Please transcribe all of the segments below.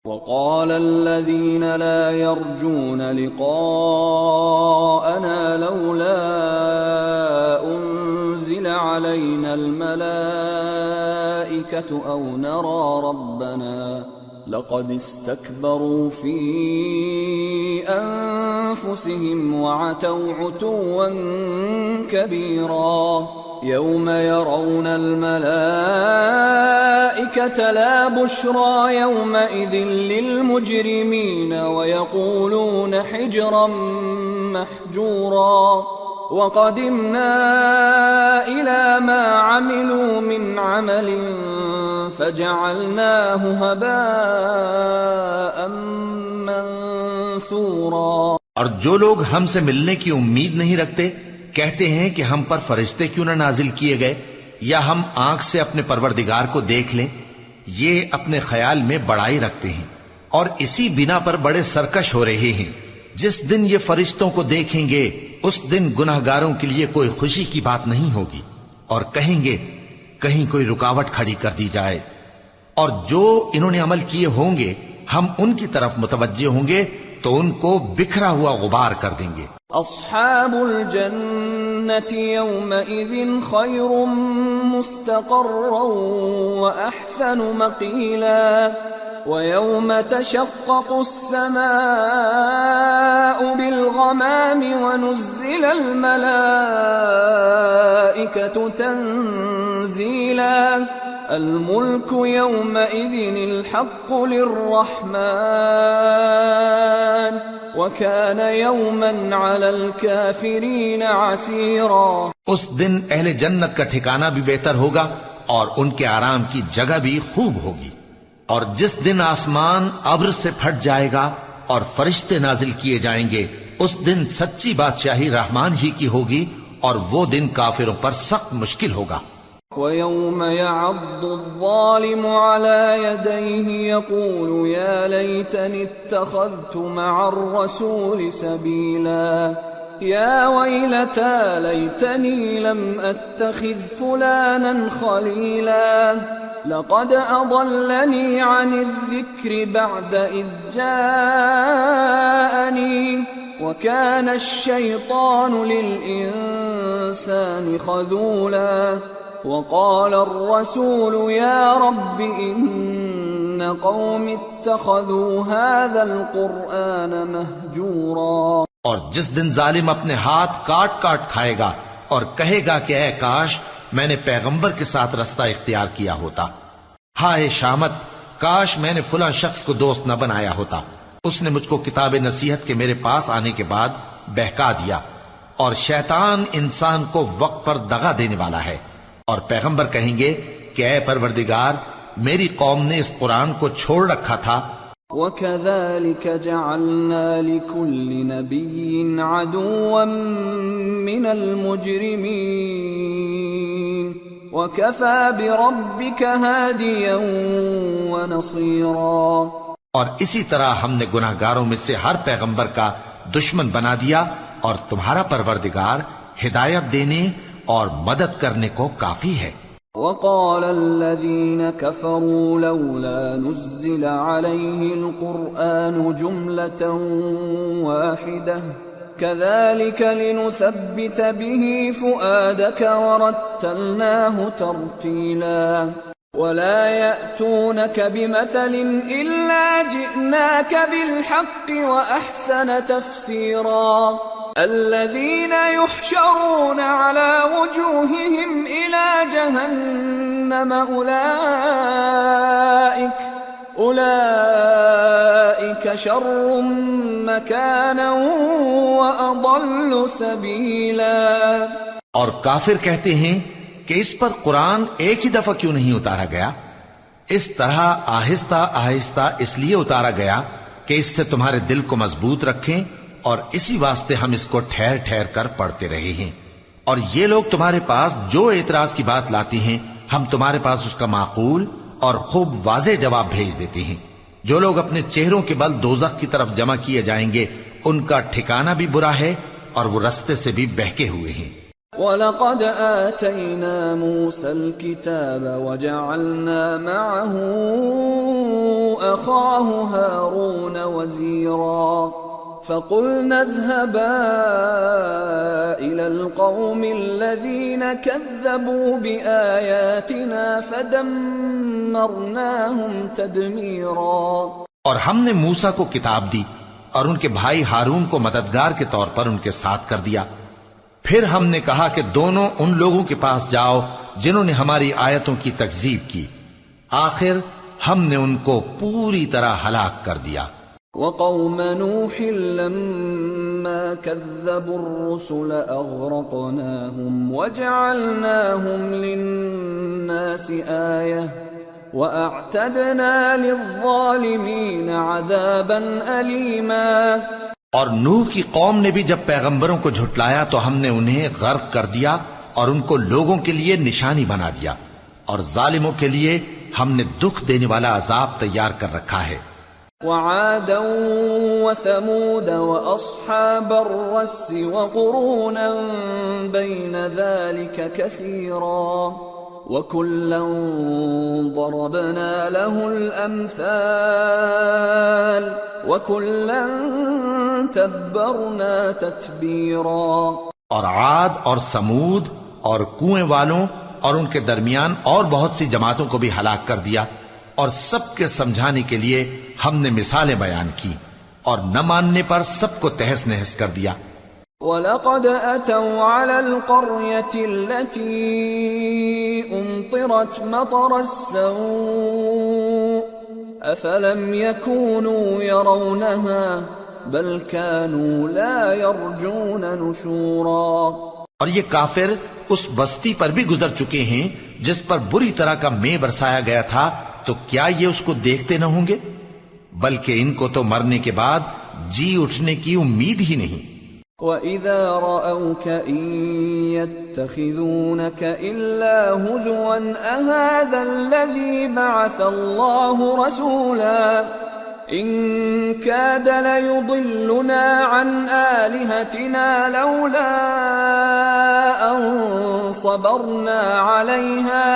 وقال الذين لا يرجون لقاءنا لولا أنزل علينا الملائكة أو نرى ربنا لقد استكبروا في أنفسهم وعتوا عتوا كبيرا يوم يرون الملائكة لا بشرى يومئذ للمجرمين ويقولون حجرا محجورا وقدمنا إلى ما عملوا من عمل فجعلناه هباء منثورا۔ اور جو لوگ ہم سے ملنے کی امید نہیں رکھتے کہتے ہیں کہ ہم پر فرشتے کیوں نہ نازل کیے گئے یا ہم آنکھ سے اپنے پروردگار کو دیکھ لیں، یہ اپنے خیال میں بڑائی رکھتے ہیں اور اسی بنا پر بڑے سرکش ہو رہے ہیں۔ جس دن یہ فرشتوں کو دیکھیں گے اس دن گناہگاروں کے لیے کوئی خوشی کی بات نہیں ہوگی اور کہیں گے کہیں کوئی رکاوٹ کھڑی کر دی جائے، اور جو انہوں نے عمل کیے ہوں گے ہم ان کی طرف متوجہ ہوں گے تو ان کو بکھرا ہوا غبار کر دیں گے۔ اصحاب الجنة يومئذ خير مستقرا واحسن مقيلا ويوم تشقق السماء بالغمام ونزل الملائكة تنزيلا الملك يومئذ الحق للرحمن وكان يوما على الكافرين عسيرا۔ اس دن اہل جنت کا ٹھکانہ بھی بہتر ہوگا اور ان کے آرام کی جگہ بھی خوب ہوگی۔ اور جس دن آسمان ابر سے پھٹ جائے گا اور فرشتے نازل کیے جائیں گے اس دن سچی بادشاہی رحمان ہی کی ہوگی اور وہ دن کافروں پر سخت مشکل ہوگا۔ وَيَوْمَ يَعَضُّ الظَّالِمُ عَلَى يَدَيْهِ يَقُولُ يَا لَيْتَنِي اتَّخَذْتُ مَعَ الرَّسُولِ سَبِيلًا يَا وَيْلَتَى لَيْتَنِي لَمْ أَتَّخِذْ فُلَانًا خَلِيلًا لَقَدْ أَضَلَّنِي عَنِ الذِّكْرِ بَعْدَ إِذْ جَاءَنِي وَكَانَ الشَّيْطَانُ لِلْإِنسَانِ خَذُولًا وقال الرسول يا رب إن قوم اتخذوا هذا القرآن مهجورا۔ اور جس دن ظالم اپنے ہاتھ کاٹ کاٹ کھائے گا اور کہے گا کہ اے کاش میں نے پیغمبر کے ساتھ رستہ اختیار کیا ہوتا، ہائے شامت کاش میں نے فلاں شخص کو دوست نہ بنایا ہوتا، اس نے مجھ کو کتاب نصیحت کے میرے پاس آنے کے بعد بہکا دیا۔ اور شیطان انسان کو وقت پر دغا دینے والا ہے۔ اور پیغمبر کہیں گے کہ اے پروردگار میری قوم نے اس قرآن کو چھوڑ رکھا تھا۔ وَكَذَلِكَ جَعَلْنَا لِكُلِّ نَبِيٍّ عَدُوًّا مِّنَ الْمُجْرِمِينَ وَكَفَى بِرَبِّكَ هَادِيًا وَنَصِيرًا۔ اور اسی طرح ہم نے گناہگاروں میں سے ہر پیغمبر کا دشمن بنا دیا اور تمہارا پروردگار ہدایت دینے اور مدد کرنے کو کافی ہے۔ وقال الذين كفروا لولا نزل عليه القرآن جملة واحدة كذلك لنثبت به فؤادك ورتلناه ترتيلا ولا يأتونك بمثل إلا جئناك بالحق وأحسن تفسيرا الذين يحشرون على وجوههم إلى جهنم أولئك شر مكانا وأضل سبيلا۔ اور کافر کہتے ہیں کہ اس پر قرآن ایک ہی دفعہ کیوں نہیں اتارا گیا؟ اس طرح آہستہ آہستہ اس لیے اتارا گیا کہ اس سے تمہارے دل کو مضبوط رکھیں، اور اسی واسطے ہم اس کو ٹھہر ٹھہر کر پڑھتے رہے ہیں۔ اور یہ لوگ تمہارے پاس جو اعتراض کی بات لاتی ہیں ہم تمہارے پاس اس کا معقول اور خوب واضح جواب بھیج دیتے ہیں۔ جو لوگ اپنے چہروں کے بل دوزخ کی طرف جمع کیے جائیں گے ان کا ٹھکانہ بھی برا ہے اور وہ رستے سے بھی بہکے ہوئے ہیں۔ وَلَقَدْ آتَيْنَا مُوسَى الْكِتَابَ وَجَعَلْنَا مَعَهُ أَخَاهُ هَارُونَ وَزِيرًا فَقُلْنَا اذْهَبَا إِلَى الْقَوْمِ الَّذِينَ كَذَّبُوا بِآيَاتِنَا فَدَمَّرْنَاهُمْ تَدْمِيرًا۔ اور ہم نے موسیٰ کو کتاب دی اور ان کے بھائی ہارون کو مددگار کے طور پر ان کے ساتھ کر دیا۔ پھر ہم نے کہا کہ دونوں ان لوگوں کے پاس جاؤ جنہوں نے ہماری آیتوں کی تکذیب کی، آخر ہم نے ان کو پوری طرح ہلاک کر دیا۔ وَقَوْمَ نُوحٍ لَمَّا كَذَّبُوا الرُّسُلَ أَغْرَقْنَاهُمْ وَجَعَلْنَاهُمْ لِلنَّاسِ آيَةً وَأَعْتَدْنَا لِلظَّالِمِينَ عَذَابًا أَلِيمًا۔ اور نوح کی قوم نے بھی جب پیغمبروں کو جھٹلایا تو ہم نے انہیں غرق کر دیا اور ان کو لوگوں کے لیے نشانی بنا دیا، اور ظالموں کے لیے ہم نے دکھ دینے والا عذاب تیار کر رکھا ہے۔ وعادا وثمود وأصحاب الرس وقرونا بين ذلك كثيرا وكلا ضربنا له الأمثال وكلا تبرنا تتبیرا۔ اور عاد اور سمود اور کنویں والوں اور ان کے درمیان اور بہت سی جماعتوں کو بھی ہلاک کر دیا، اور سب کے سمجھانے کے لیے ہم نے مثالیں بیان کی، اور نہ ماننے پر سب کو تہس نہس کر دیا۔ وَلَقَدْ أَتَوْا عَلَى الْقَرْيَةِ الَّتِي أُمْطِرَتْ مَطَرَ السَّوْءِ أَفَلَمْ يَكُونُوا يَرَوْنَهَا بَلْ كَانُوا لَا يَرْجُونَ نُشُورًا۔ اور یہ کافر اس بستی پر بھی گزر چکے ہیں جس پر بری طرح کا مے برسایا گیا تھا، تو کیا یہ اس کو دیکھتے نہ ہوں گے؟ بلکہ ان کو تو مرنے کے بعد جی اٹھنے کی امید ہی نہیں۔ وَإِذَا رَأَوْكَ إِن يَتَّخِذُونَكَ إِلَّا هُزُوًا أَهَذَا الَّذِي بَعَثَ اللَّهُ رَسُولًا إِن كَادَ لَيُضِلُّنَا عَنْ آلِهَتِنَا لَوْلَا أَن صَبَرْنَا عَلَيْهَا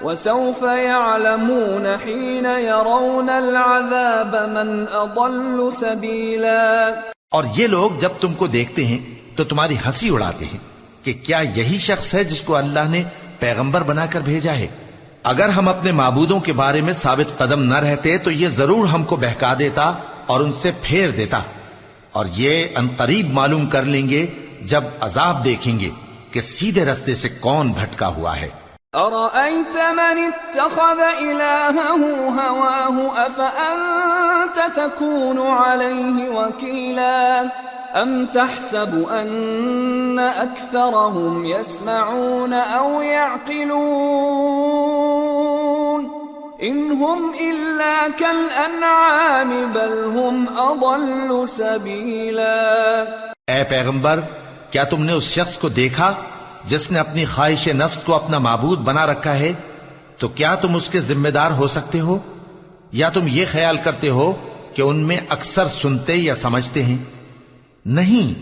وَسَوْفَ يَعْلَمُونَ حِينَ يَرَوْنَ الْعَذَابَ مَنْ أَضَلُّ سَبِيلًا۔ اور یہ لوگ جب تم کو دیکھتے ہیں تو تمہاری ہنسی اڑاتے ہیں کہ کیا یہی شخص ہے جس کو اللہ نے پیغمبر بنا کر بھیجا ہے؟ اگر ہم اپنے معبودوں کے بارے میں ثابت قدم نہ رہتے تو یہ ضرور ہم کو بہکا دیتا اور ان سے پھیر دیتا، اور یہ عنقریب معلوم کر لیں گے جب عذاب دیکھیں گے کہ سیدھے رستے سے کون بھٹکا ہوا ہے۔ أَرَأَيْتَ مَنِ اتَّخَذَ إِلَٰهَهُ هَوَاهُ أَفَأَنتَ تَكُونُ عَلَيْهِ وَكِيلًا أَمْ تَحْسَبُ أَنَّ أَكْثَرَهُمْ يَسْمَعُونَ أَوْ يَعْقِلُونَ إِنْ هُمْ إِلَّا كَالْأَنْعَامِ بَلْ هُمْ أَضَلُّ سَبِيلًا۔ اے پیغمبر، کیا تم نے اس شخص کو دیکھا جس نے اپنی خواہش نفس کو اپنا معبود بنا رکھا ہے؟ تو کیا تم اس کے ذمہ دار ہو سکتے ہو؟ یا تم یہ خیال کرتے ہو کہ ان میں اکثر سنتے یا سمجھتے ہیں؟ نہیں،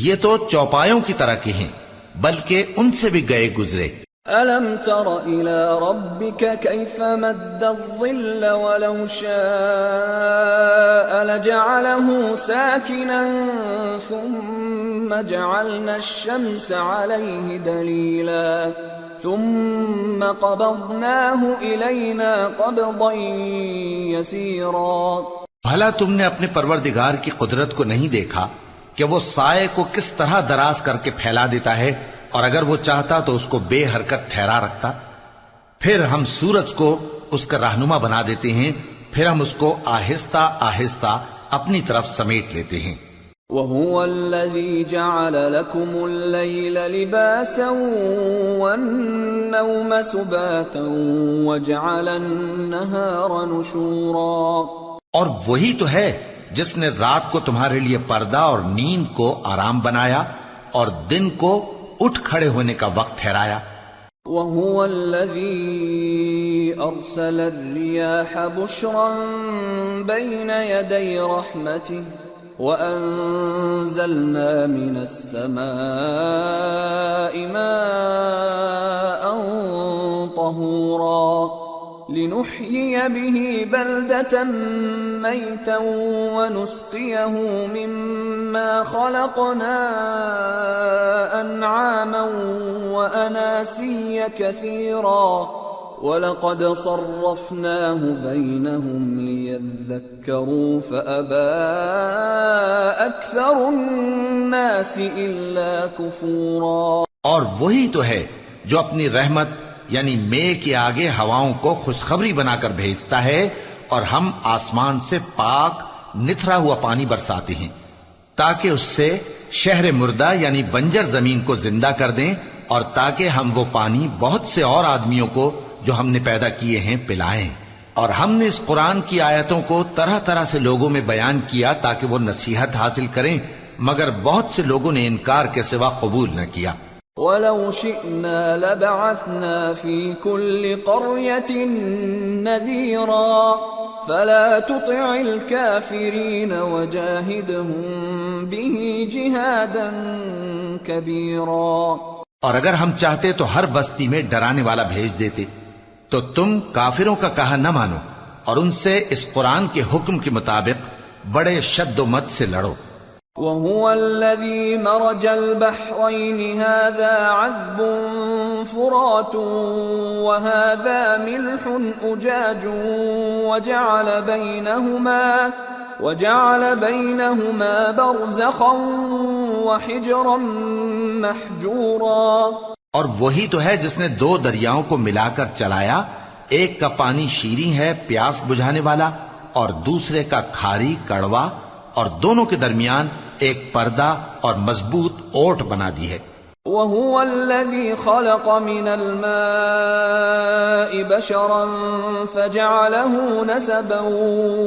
یہ تو چوپایوں کی طرح کے ہیں، بلکہ ان سے بھی گئے گزرے۔ أَلَمْ تَرَ إِلَى رَبِّكَ كَيْفَ مَدَّ الظِّلَّ وَلَوْ شَاءَ لَجَعَلَهُ سَاكِنًا ثُمَّ جَعَلْنَا الشَّمْسَ عَلَيْهِ دَلِيلًا ثُمَّ قَبَضْنَاهُ إِلَيْنَا قَبْضًا يَسِيرًا۔ بھلا تم نے اپنے پروردگار کی قدرت کو نہیں دیکھا کہ وہ سائے کو کس طرح دراز کر کے پھیلا دیتا ہے، اور اگر وہ چاہتا تو اس کو بے حرکت ٹھہرا رکھتا؟ پھر ہم سورج کو اس کا رہنما بنا دیتے ہیں، پھر ہم اس کو آہستہ آہستہ اپنی طرف سمیٹ لیتے ہیں۔ وَهُوَ الَّذِي جَعَلَ لَكُمُ اللَّيْلَ لِبَاسًا وَالنَّوْمَ سُبَاتًا وَجَعَلَ النَّهَارَ نُشُورًا۔ اور وہی تو ہے جس نے رات کو تمہارے لیے پردہ اور نیند کو آرام بنایا اور دن کو اٹھ کھڑے ہونے کا وقت ٹھہرایا۔ وَهُوَ الَّذِي أَرْسَلَ الرِّيَاحَ بُشْرًا بَيْنَ يَدَيْ رَحْمَتِهِ وَأَنزَلْنَا مِنَ السَّمَاءِ مَاءً طَهُورًا لِنُحْيِيَ بِهِ بَلْدَةً مَيْتًا وَنُسْقِيَهُ مِمَّا خَلَقْنَا أَنْعَامًا وَأَنَاسِيَّ كَثِيرًا وَلَقَدْ صَرَّفْنَاهُ بَيْنَهُمْ لِيَذَّكَّرُوا فَأَبَى أَكْثَرُ النَّاسِ إِلَّا كُفُورًا۔ اور وہی تو ہے جو اپنی رحمت یعنی مے کے آگے ہواؤں کو خوشخبری بنا کر بھیجتا ہے، اور ہم آسمان سے پاک نتھرا ہوا پانی برساتے ہیں تاکہ اس سے شہر مردہ یعنی بنجر زمین کو زندہ کر دیں، اور تاکہ ہم وہ پانی بہت سے اور آدمیوں کو جو ہم نے پیدا کیے ہیں پلائیں۔ اور ہم نے اس قرآن کی آیتوں کو طرح طرح سے لوگوں میں بیان کیا تاکہ وہ نصیحت حاصل کریں، مگر بہت سے لوگوں نے انکار کے سوا قبول نہ کیا۔ وَلَوْ شِئْنَا لَبَعَثْنَا فِي كُلِّ قَرْيَةٍ نَذِيرًا فَلَا تُطِعِ الْكَافِرِينَ وَجَاهِدْهُمْ بِهِ جِهَادًا كَبِيرًا۔ اور اگر ہم چاہتے تو ہر بستی میں ڈرانے والا بھیج دیتے، تو تم کافروں کا کہا نہ مانو اور ان سے اس قرآن کے حکم کے مطابق بڑے شد و مت سے لڑو۔ وَهُوَ الَّذِي مَرَجَ الْبَحْرَيْنِ هَذَا عَذْبٌ فُرَاتٌ وَهَذَا مِلْحٌ أُجَاجٌ وَجَعَلَ بَيْنَهُمَا بَرْزَخًا وَحِجْرًا مَحْجُورًا۔ اور وہی تو ہے جس نے دو دریاؤں کو ملا کر چلایا، ایک کا پانی شیریں ہے پیاس بجھانے والا، اور دوسرے کا کھاری کڑوا، اور دونوں کے درمیان ایک پردہ اور مضبوط اوٹ بنا دی ہے۔ وَهُوَ الَّذِي خَلَقَ مِنَ الْمَاءِ بَشَرًا فَجَعَلَهُ نَسَبًا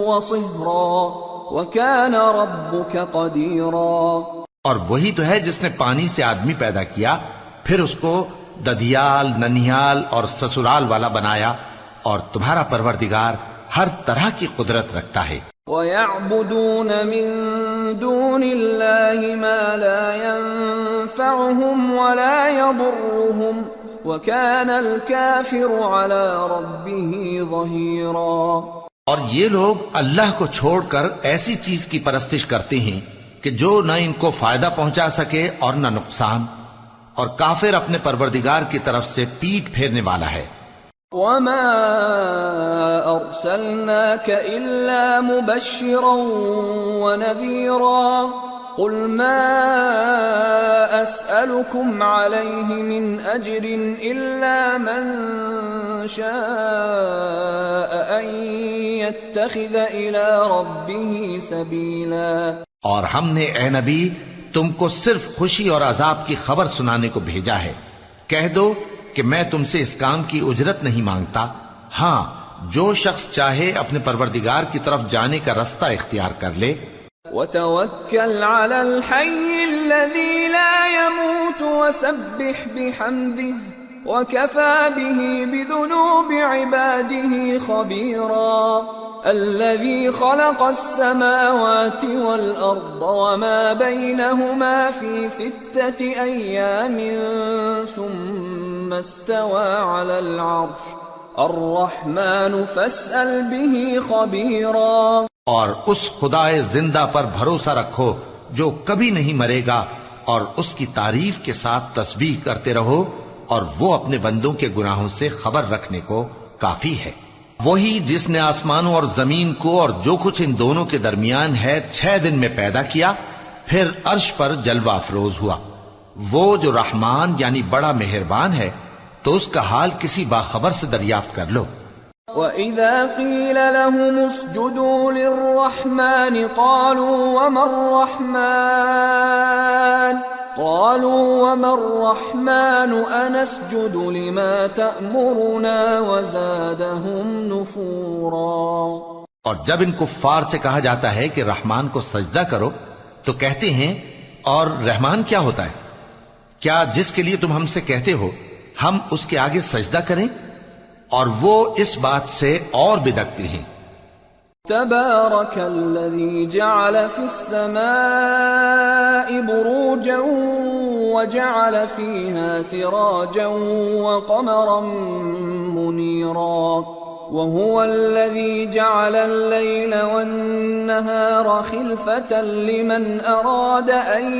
وَصِهْرًا وَكَانَ رَبُّكَ قَدِيرًا۔ اور وہی تو ہے جس نے پانی سے آدمی پیدا کیا، پھر اس کو ددیال، ننیال اور سسرال والا بنایا، اور تمہارا پروردگار ہر طرح کی قدرت رکھتا ہے۔ وَيَعْبُدُونَ مِن دُونِ اللَّهِ مَا لَا يَنفَعُهُمْ وَلَا يَضُرُّهُمْ وَكَانَ الْكَافِرُ عَلَى رَبِّهِ ظَهِيرًا۔ اور یہ لوگ اللہ کو چھوڑ کر ایسی چیز کی پرستش کرتے ہیں کہ جو نہ ان کو فائدہ پہنچا سکے اور نہ نقصان، اور کافر اپنے پروردگار کی طرف سے پیٹ پھیرنے والا ہے۔ وَمَا أَرْسَلْنَاكَ إِلَّا مُبَشِّرًا وَنَذِيرًا قُلْ مَا أَسْأَلُكُمْ عَلَيْهِ مِنْ أَجْرٍ إِلَّا مَنْ شَاءَ أَنْ يَتَّخِذَ إِلَى رَبِّهِ سَبِيلًا۔ اور ہم نے اے نبی تم کو صرف خوشی اور عذاب کی خبر سنانے کو بھیجا ہے۔ کہہ دو کہ میں تم سے اس کام کی اجرت نہیں مانگتا، ہاں جو شخص چاہے اپنے پروردگار کی طرف جانے کا رستہ اختیار کر لے۔ وَتَوَكَّلْ عَلَى الْحَيِّ الَّذِي لَا يَمُوتُ وَسَبِّحْ بِحَمْدِهِ وَكَفَى بِهِ بِذُنُوبِ عِبَادِهِ خَبِيرًا۔ الَّذِي خَلَقَ السَّمَاوَاتِ وَالْأَرْضَ وَمَا بَيْنَهُمَا فِي 6 أَيَّامٍ ثُمَّ اسْتَوَى عَلَى الْعَرْشِ الرَّحْمَنُ فَاسْأَلْ بِهِ خَبِيرًا۔ اور اس خدائے زندہ پر بھروسہ رکھو جو کبھی نہیں مرے گا، اور اس کی تعریف کے ساتھ تسبیح کرتے رہو، اور وہ اپنے بندوں کے گناہوں سے خبر رکھنے کو کافی ہے۔ وہی جس نے آسمانوں اور زمین کو اور جو کچھ ان دونوں کے درمیان ہے 6 دن میں پیدا کیا، پھر عرش پر جلوہ افروز ہوا۔ وہ جو رحمان یعنی بڑا مہربان ہے، تو اس کا حال کسی باخبر سے دریافت کر لو۔ وَإِذَا قِيلَ لَهُمُ اسْجُدُوا لِلرَّحْمَنِ قَالُوا وَمَا الرَّحْمَنُ أَنَسْجُدُ لِمَا تَأْمُرُنَا وَزَادَهُمْ نُفُورًا۔ اور جب ان کفار سے کہا جاتا ہے کہ رحمان کو سجدہ کرو، تو کہتے ہیں اور رحمان کیا ہوتا ہے؟ کیا جس کے لیے تم ہم سے کہتے ہو ہم اس کے آگے سجدہ کریں؟ اور وہ اس بات سے اور بدکتے ہیں تبارك الذي جعل في السماء بروجا وجعل فيها سراجا وقمرا منيرا وهو الذي جعل الليل والنهار خلفة لمن أراد أن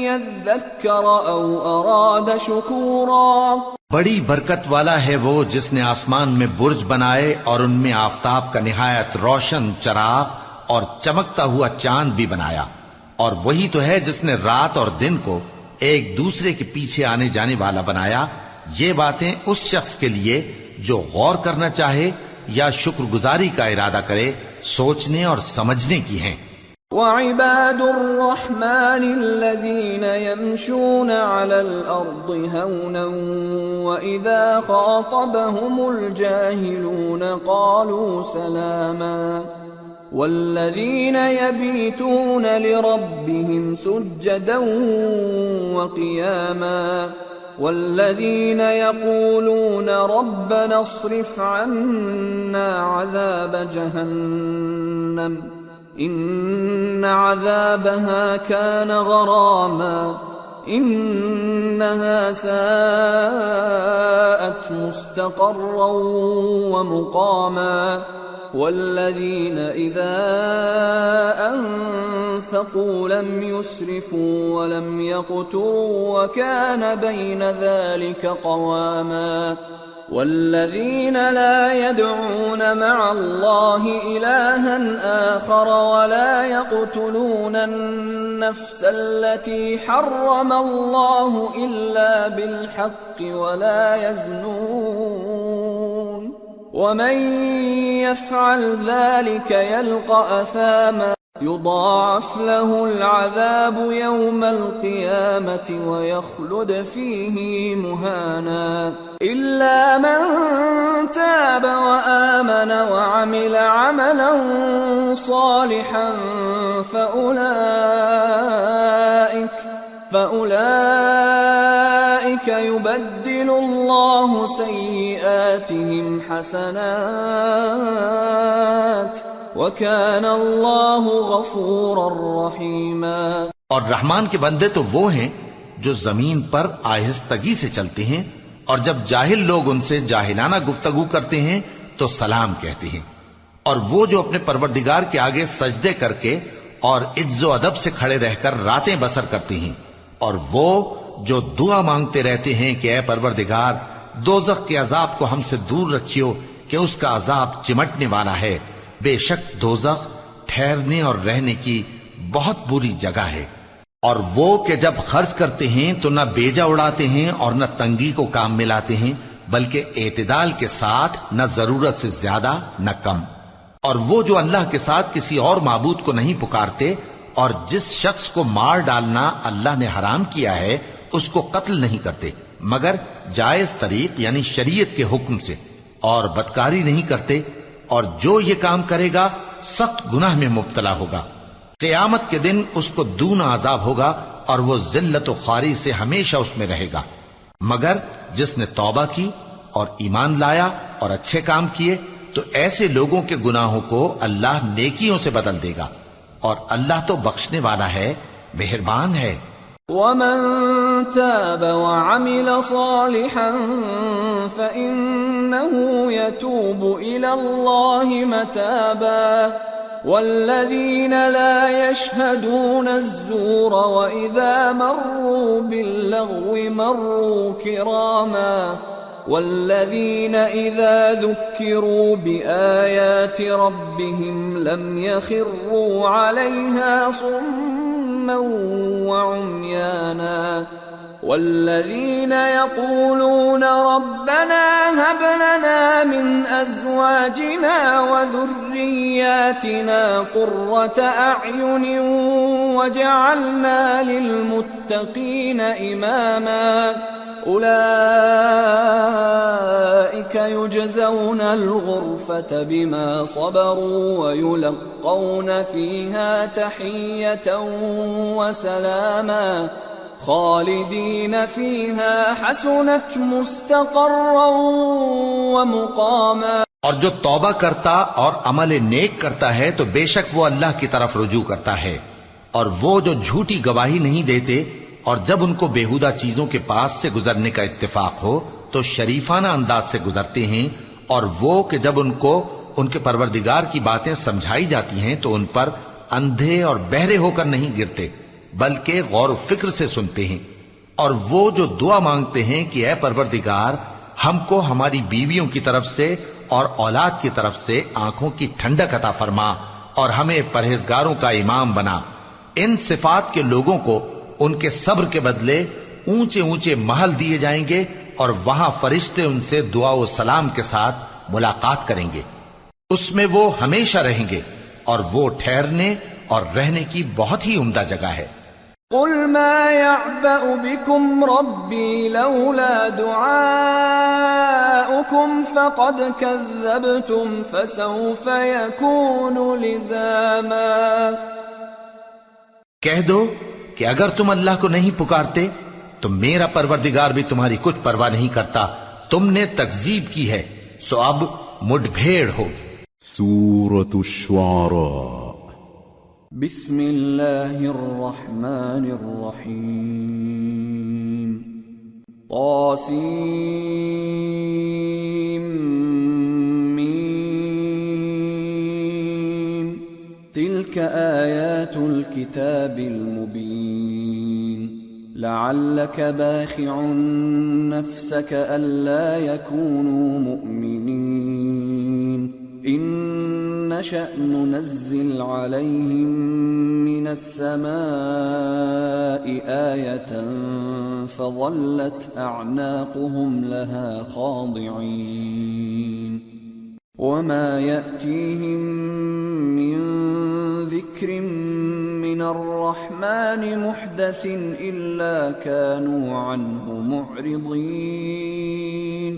يذكر أو أراد شكورا. بڑی برکت والا ہے وہ جس نے آسمان میں برج بنائے اور ان میں آفتاب کا نہایت روشن چراغ اور چمکتا ہوا چاند بھی بنایا، اور وہی تو ہے جس نے رات اور دن کو ایک دوسرے کے پیچھے آنے جانے والا بنایا. یہ باتیں اس شخص کے لیے جو غور کرنا چاہے یا شکر گزاری کا ارادہ کرے سوچنے اور سمجھنے کی ہیں. وعباد الرحمن الذين يمشون على الأرض هونا وإذا خاطبهم الجاهلون قالوا سلاما والذين يبيتون لربهم سجدا وقياما والذين يقولون ربنا اصرف عنا عذاب جهنم إن عذابها كان غراما إنها ساءت مستقرا ومقاما والذين إذا أنفقوا لم يسرفوا ولم يقتروا وكان بين ذلك قواما والذين لا يدعون مع الله إلها آخر ولا يقتلون النفس التي حرم الله إلا بالحق ولا يزنون ومن يفعل ذلك يلقى أثاما يضاعف له العذاب يوم القيامة ويخلد فيه مهانا إلا من تاب وآمن وعمل عملا صالحا فأولئك يبدل الله سيئاتهم حسنات وَكَانَ اللَّهُ غَفُورًا رَحِيمًا. اور رحمان کے بندے تو وہ ہیں جو زمین پر آہستگی سے چلتے ہیں، اور جب جاہل لوگ ان سے جاہلانہ گفتگو کرتے ہیں تو سلام کہتے ہیں، اور وہ جو اپنے پروردگار کے آگے سجدے کر کے اور عز و ادب سے کھڑے رہ کر راتیں بسر کرتے ہیں، اور وہ جو دعا مانگتے رہتے ہیں کہ اے پروردگار دوزخ کے عذاب کو ہم سے دور رکھیو کہ اس کا عذاب چمٹنے والا ہے. بے شک دوزخ ٹھہرنے اور رہنے کی بہت بری جگہ ہے. اور وہ کہ جب خرچ کرتے ہیں تو نہ بیجا اڑاتے ہیں اور نہ تنگی کو کام میں لاتے ہیں، بلکہ اعتدال کے ساتھ نہ ضرورت سے زیادہ نہ کم. اور وہ جو اللہ کے ساتھ کسی اور معبود کو نہیں پکارتے، اور جس شخص کو مار ڈالنا اللہ نے حرام کیا ہے اس کو قتل نہیں کرتے مگر جائز طریق یعنی شریعت کے حکم سے، اور بدکاری نہیں کرتے، اور جو یہ کام کرے گا سخت گناہ میں مبتلا ہوگا. قیامت کے دن اس کو دونا عذاب ہوگا اور وہ ذلت و خواری سے ہمیشہ اس میں رہے گا. مگر جس نے توبہ کی اور ایمان لایا اور اچھے کام کیے تو ایسے لوگوں کے گناہوں کو اللہ نیکیوں سے بدل دے گا، اور اللہ تو بخشنے والا ہے، مہربان ہے. وَمَن تَابَ وَعَمِلَ صَالِحًا فَإِنَّهُ يَتُوبُ إِلَى اللَّهِ مَتَابًا وَالَّذِينَ لَا يَشْهَدُونَ الزُّورَ وَإِذَا مَرُّوا بِاللَّغْوِ مَرُّوا كِرَامًا وَالَّذِينَ إِذَا ذُكِّرُوا بِآيَاتِ رَبِّهِمْ لَمْ يَخِرُّوا عَلَيْهَا صُمًّا وَعُمْيَانًا والذين يقولون ربنا هب لنا من أزواجنا وذرياتنا قرة أعين وجعلنا للمتقين إماما أولئك يجزون الغرفة بما صبروا ويلقون فيها تحية وسلاما خالدين فيها حسنت مستقرا ومقاما. اور جو توبہ کرتا اور عمل نیک کرتا ہے تو بے شک وہ اللہ کی طرف رجوع کرتا ہے، اور وہ جو جھوٹی گواہی نہیں دیتے اور جب ان کو بیہودہ چیزوں کے پاس سے گزرنے کا اتفاق ہو تو شریفانہ انداز سے گزرتے ہیں، اور وہ کہ جب ان کو ان کے پروردگار کی باتیں سمجھائی جاتی ہیں تو ان پر اندھے اور بہرے ہو کر نہیں گرتے بلکہ غور و فکر سے سنتے ہیں، اور وہ جو دعا مانگتے ہیں کہ اے پروردگار ہم کو ہماری بیویوں کی طرف سے اور اولاد کی طرف سے آنکھوں کی ٹھنڈک عطا فرما اور ہمیں پرہیزگاروں کا امام بنا، ان صفات کے لوگوں کو ان کے صبر کے بدلے اونچے اونچے محل دیے جائیں گے، اور وہاں فرشتے ان سے دعا و سلام کے ساتھ ملاقات کریں گے، اس میں وہ ہمیشہ رہیں گے، اور وہ ٹھہرنے اور رہنے کی بہت ہی عمدہ جگہ ہے۔ قل ما يعبأ بكم ربي لولا دعاؤكم فقد كذبتم فسوف يكون لزاما۔ کہہ دو کہ اگر تم اللہ کو نہیں پکارتے تو میرا پروردگار بھی تمہاری کچھ پرواہ نہیں کرتا، تم نے تکذیب کی ہے سو اب مڈ بھیڑ ہوگی۔ سورة الشعراء۔ بسم اللہ الرحمن الرحیم۔ طاسیم میم۔ تلك آیات الكتاب المبین۔ لعلك باخع نفسك ألا يكونوا مؤمنين إن نشأ ننزل عليهم من السماء آية فظلت أعناقهم لها خاضعين وما يأتيهم من ذكر من الرحمن محدث إلا كانوا عنه معرضين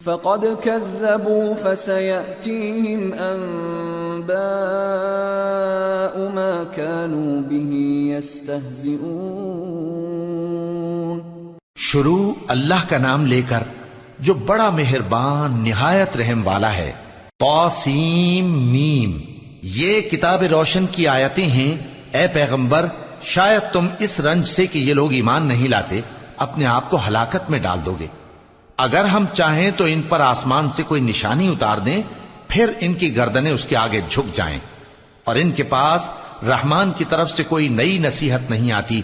فقد كذبوا فسيأتيهم أنباء ما كانوا به يستهزئون۔ شروع اللہ کا نام لے کر جو بڑا مہربان نہایت رحم والا ہے۔ طاسیم میم، یہ کتاب روشن کی آیتیں ہیں۔ اے پیغمبر شاید تم اس رنج سے کہ یہ لوگ ایمان نہیں لاتے اپنے آپ کو ہلاکت میں ڈال دو گے۔ اگر ہم چاہیں تو ان پر آسمان سے کوئی نشانی اتار دیں پھر ان کی گردنیں اس کے آگے جھک جائیں، اور ان کے پاس رحمان کی طرف سے کوئی نئی نصیحت نہیں آتی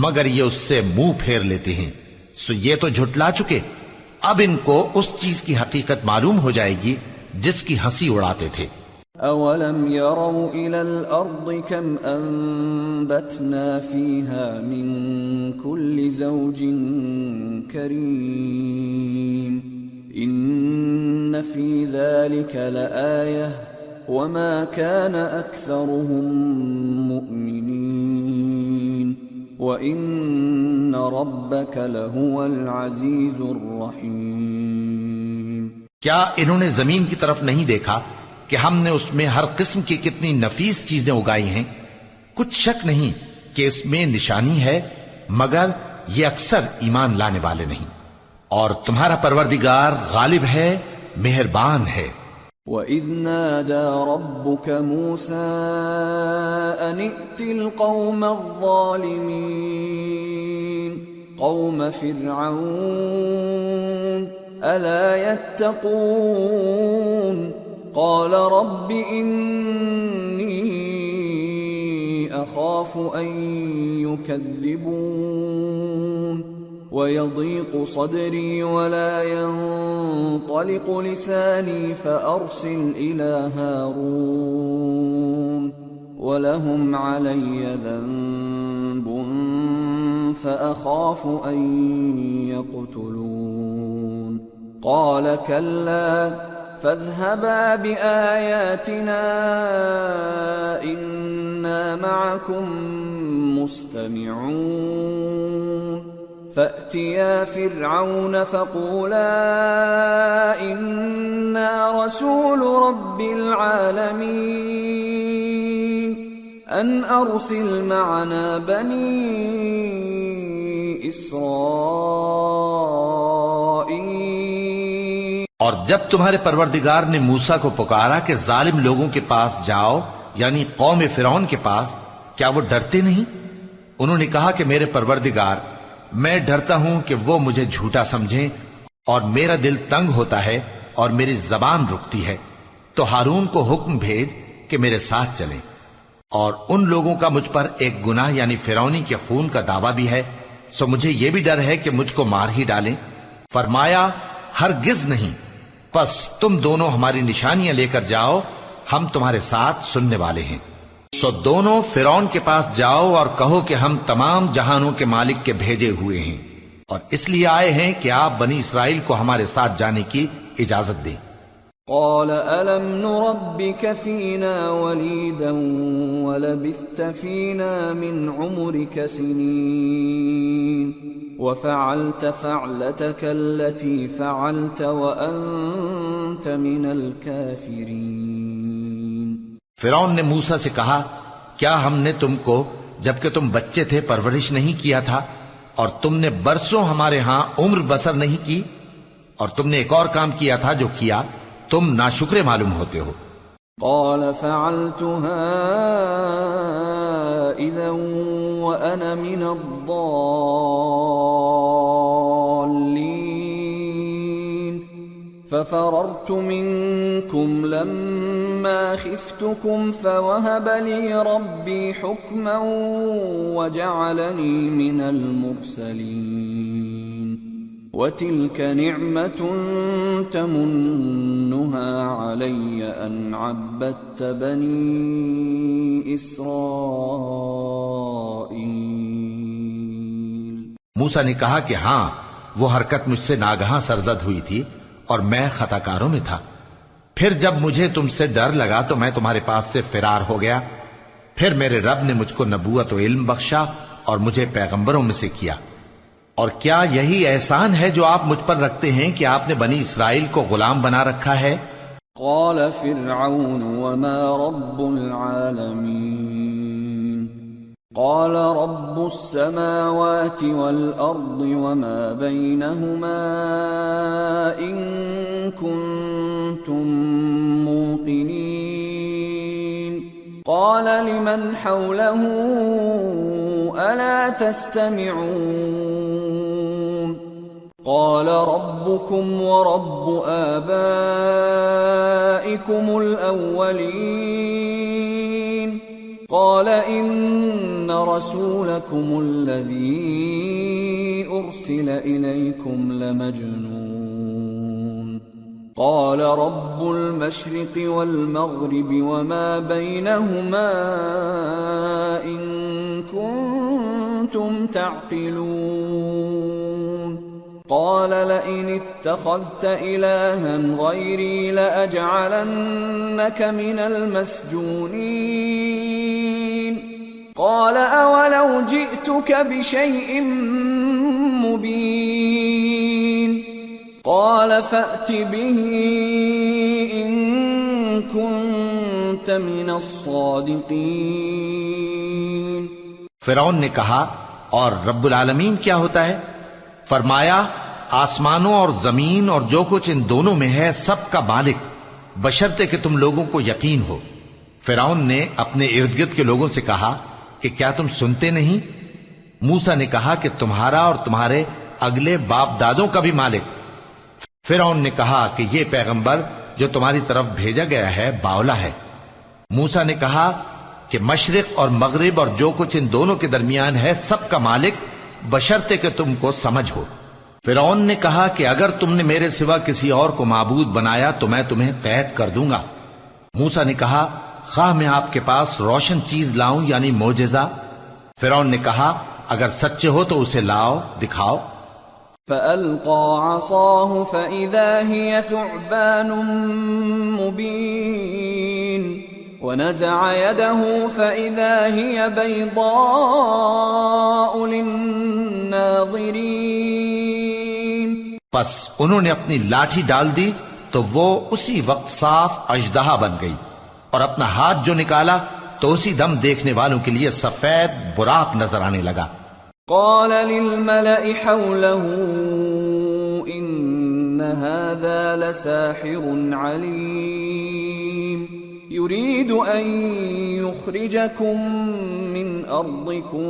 مگر یہ اس سے منہ پھیر لیتے ہیں، سو یہ تو جھٹلا چکے، اب ان کو اس چیز کی حقیقت معلوم ہو جائے گی جس کی ہنسی اڑاتے تھے۔ اولم يروا الى الارض كم انبتنا فيها من كل زوج كريم ان في ذلك لآية وما كان اكثرهم مؤمنين وان ربك لهو العزيز الرحيم۔ کیا انہوں نے زمین کی طرف نہیں دیکھا کہ ہم نے اس میں ہر قسم کی کتنی نفیس چیزیں اگائی ہیں؟ کچھ شک نہیں کہ اس میں نشانی ہے مگر یہ اکثر ایمان لانے والے نہیں، اور تمہارا پروردگار غالب ہے، مہربان ہے۔ وَإِذْ نَادَى رَبُّكَ مُوسَىٰ أَنِ ائْتِ الْقَوْمَ الظَّالِمِينَ قَوْمَ فِرْعَوْنَ أَلَا يَتَّقُونَ قال رب إني أخاف أن يكذبون ويضيق صدري ولا ينطلق لساني فأرسل إلى هارون ولهم علي ذنب فأخاف أن يقتلون قال كلا فاذهبا بآياتنا إنا معكم مستمعون فأتيا فرعون فقولا إنا رسول رب العالمين أن أرسل معنا بني إسرائيل۔ اور جب تمہارے پروردگار نے موسیٰ کو پکارا کہ ظالم لوگوں کے پاس جاؤ، یعنی قوم فرعون کے پاس، کیا وہ ڈرتے نہیں؟ انہوں نے کہا کہ میرے پروردگار، میں ڈرتا ہوں کہ وہ مجھے جھوٹا سمجھیں، اور میرا دل تنگ ہوتا ہے اور میری زبان رکتی ہے، تو ہارون کو حکم بھیج کہ میرے ساتھ چلیں۔ اور ان لوگوں کا مجھ پر ایک گناہ یعنی فرعونی کے خون کا دعویٰ بھی ہے، سو مجھے یہ بھی ڈر ہے کہ مجھ کو مار ہی ڈالیں۔ فرمایا ہرگز نہیں، پس تم دونوں ہماری نشانیاں لے کر جاؤ، ہم تمہارے ساتھ سننے والے ہیں۔ سو دونوں فرعون کے پاس جاؤ اور کہو کہ ہم تمام جہانوں کے مالک کے بھیجے ہوئے ہیں، اور اس لیے آئے ہیں کہ آپ بنی اسرائیل کو ہمارے ساتھ جانے کی اجازت دیں۔ قال ألم نربك فينا وليدا ولبثت فينا من عمرك سنين وفعلت فعلتك التي فعلت وأنت من الكافرين۔ فرعون نے موسیٰ سے کہا، کیا ہم نے تم کو جبکہ تم بچے تھے پرورش نہیں کیا تھا، اور تم نے برسوں ہمارے ہاں عمر بسر نہیں کی، اور تم نے ایک اور کام کیا تھا جو کیا تم ناشکرے معلوم ہوتے ہو۔ قال فعلتها إذا وأنا من الضالين ففررت منكم لما خفتكم فوهب لي ربي حكما وجعلني من المرسلين وَتِلْكَ نِعْمَةٌ تَمُنُّهَا عَلَيَّ أَنْ عَبَّدتَّ بَنِي إِسْرَائِيلَ۔ موسیٰ نے کہا کہ ہاں، وہ حرکت مجھ سے ناگہاں سرزد ہوئی تھی اور میں خطا کاروں میں تھا۔ پھر جب مجھے تم سے ڈر لگا تو میں تمہارے پاس سے فرار ہو گیا، پھر میرے رب نے مجھ کو نبوت و علم بخشا اور مجھے پیغمبروں میں سے کیا۔ اور کیا یہی احسان ہے جو آپ مجھ پر رکھتے ہیں کہ آپ نے بنی اسرائیل کو غلام بنا رکھا ہے؟ قال فرعون وما رب العالمين قال رب السماوات والأرض وما بينهما إن كنتم موقنين قال لمن حوله ألا تستمعون قال ربكم ورب آبائكم الأولين قال إن رسولكم الذي أرسل إليكم لمجنون قال رب المشرق والمغرب وما بينهما إن كنتم تعقلون قال لئن اتخذت إلها غيري لأجعلنك من المسجونين قال أولو جئتك بشيء مبين قال فأت به إن كنت من الصادقين۔ فرعون نے کہا، اور رب العالمین کیا ہوتا ہے؟ فرمایا، آسمانوں اور زمین اور جو کچھ ان دونوں میں ہے سب کا مالک، بشرطے کہ تم لوگوں کو یقین ہو۔ فرعون نے اپنے ارد گرد کے لوگوں سے کہا کہ کیا تم سنتے نہیں؟ موسیٰ نے کہا کہ تمہارا اور تمہارے اگلے باپ دادوں کا بھی مالک۔ فرعون نے کہا کہ یہ پیغمبر جو تمہاری طرف بھیجا گیا ہے باولا ہے۔ موسیٰ نے کہا کہ مشرق اور مغرب اور جو کچھ ان دونوں کے درمیان ہے سب کا مالک، بشرطے کہ تم کو سمجھ ہو۔ فرعون نے کہا کہ اگر تم نے میرے سوا کسی اور کو معبود بنایا تو میں تمہیں قید کر دوں گا۔ موسیٰ نے کہا، خواہ میں آپ کے پاس روشن چیز لاؤں یعنی معجزہ؟ فرعون نے کہا، اگر سچے ہو تو اسے لاؤ، دکھاؤ۔ فألقى عصاه فإذا هي ثعبان مبين ونزع يده فإذا هي بيضاء للناظرين۔ پس انہوں نے اپنی لاٹھی ڈال دی تو وہ اسی وقت صاف اژدہا بن گئی، اور اپنا ہاتھ جو نکالا تو اسی دم دیکھنے والوں کے لیے سفید براق نظر آنے لگا۔ قال للملأ حوله إن هذا لساحر عليم يريد أن يخرجكم من أرضكم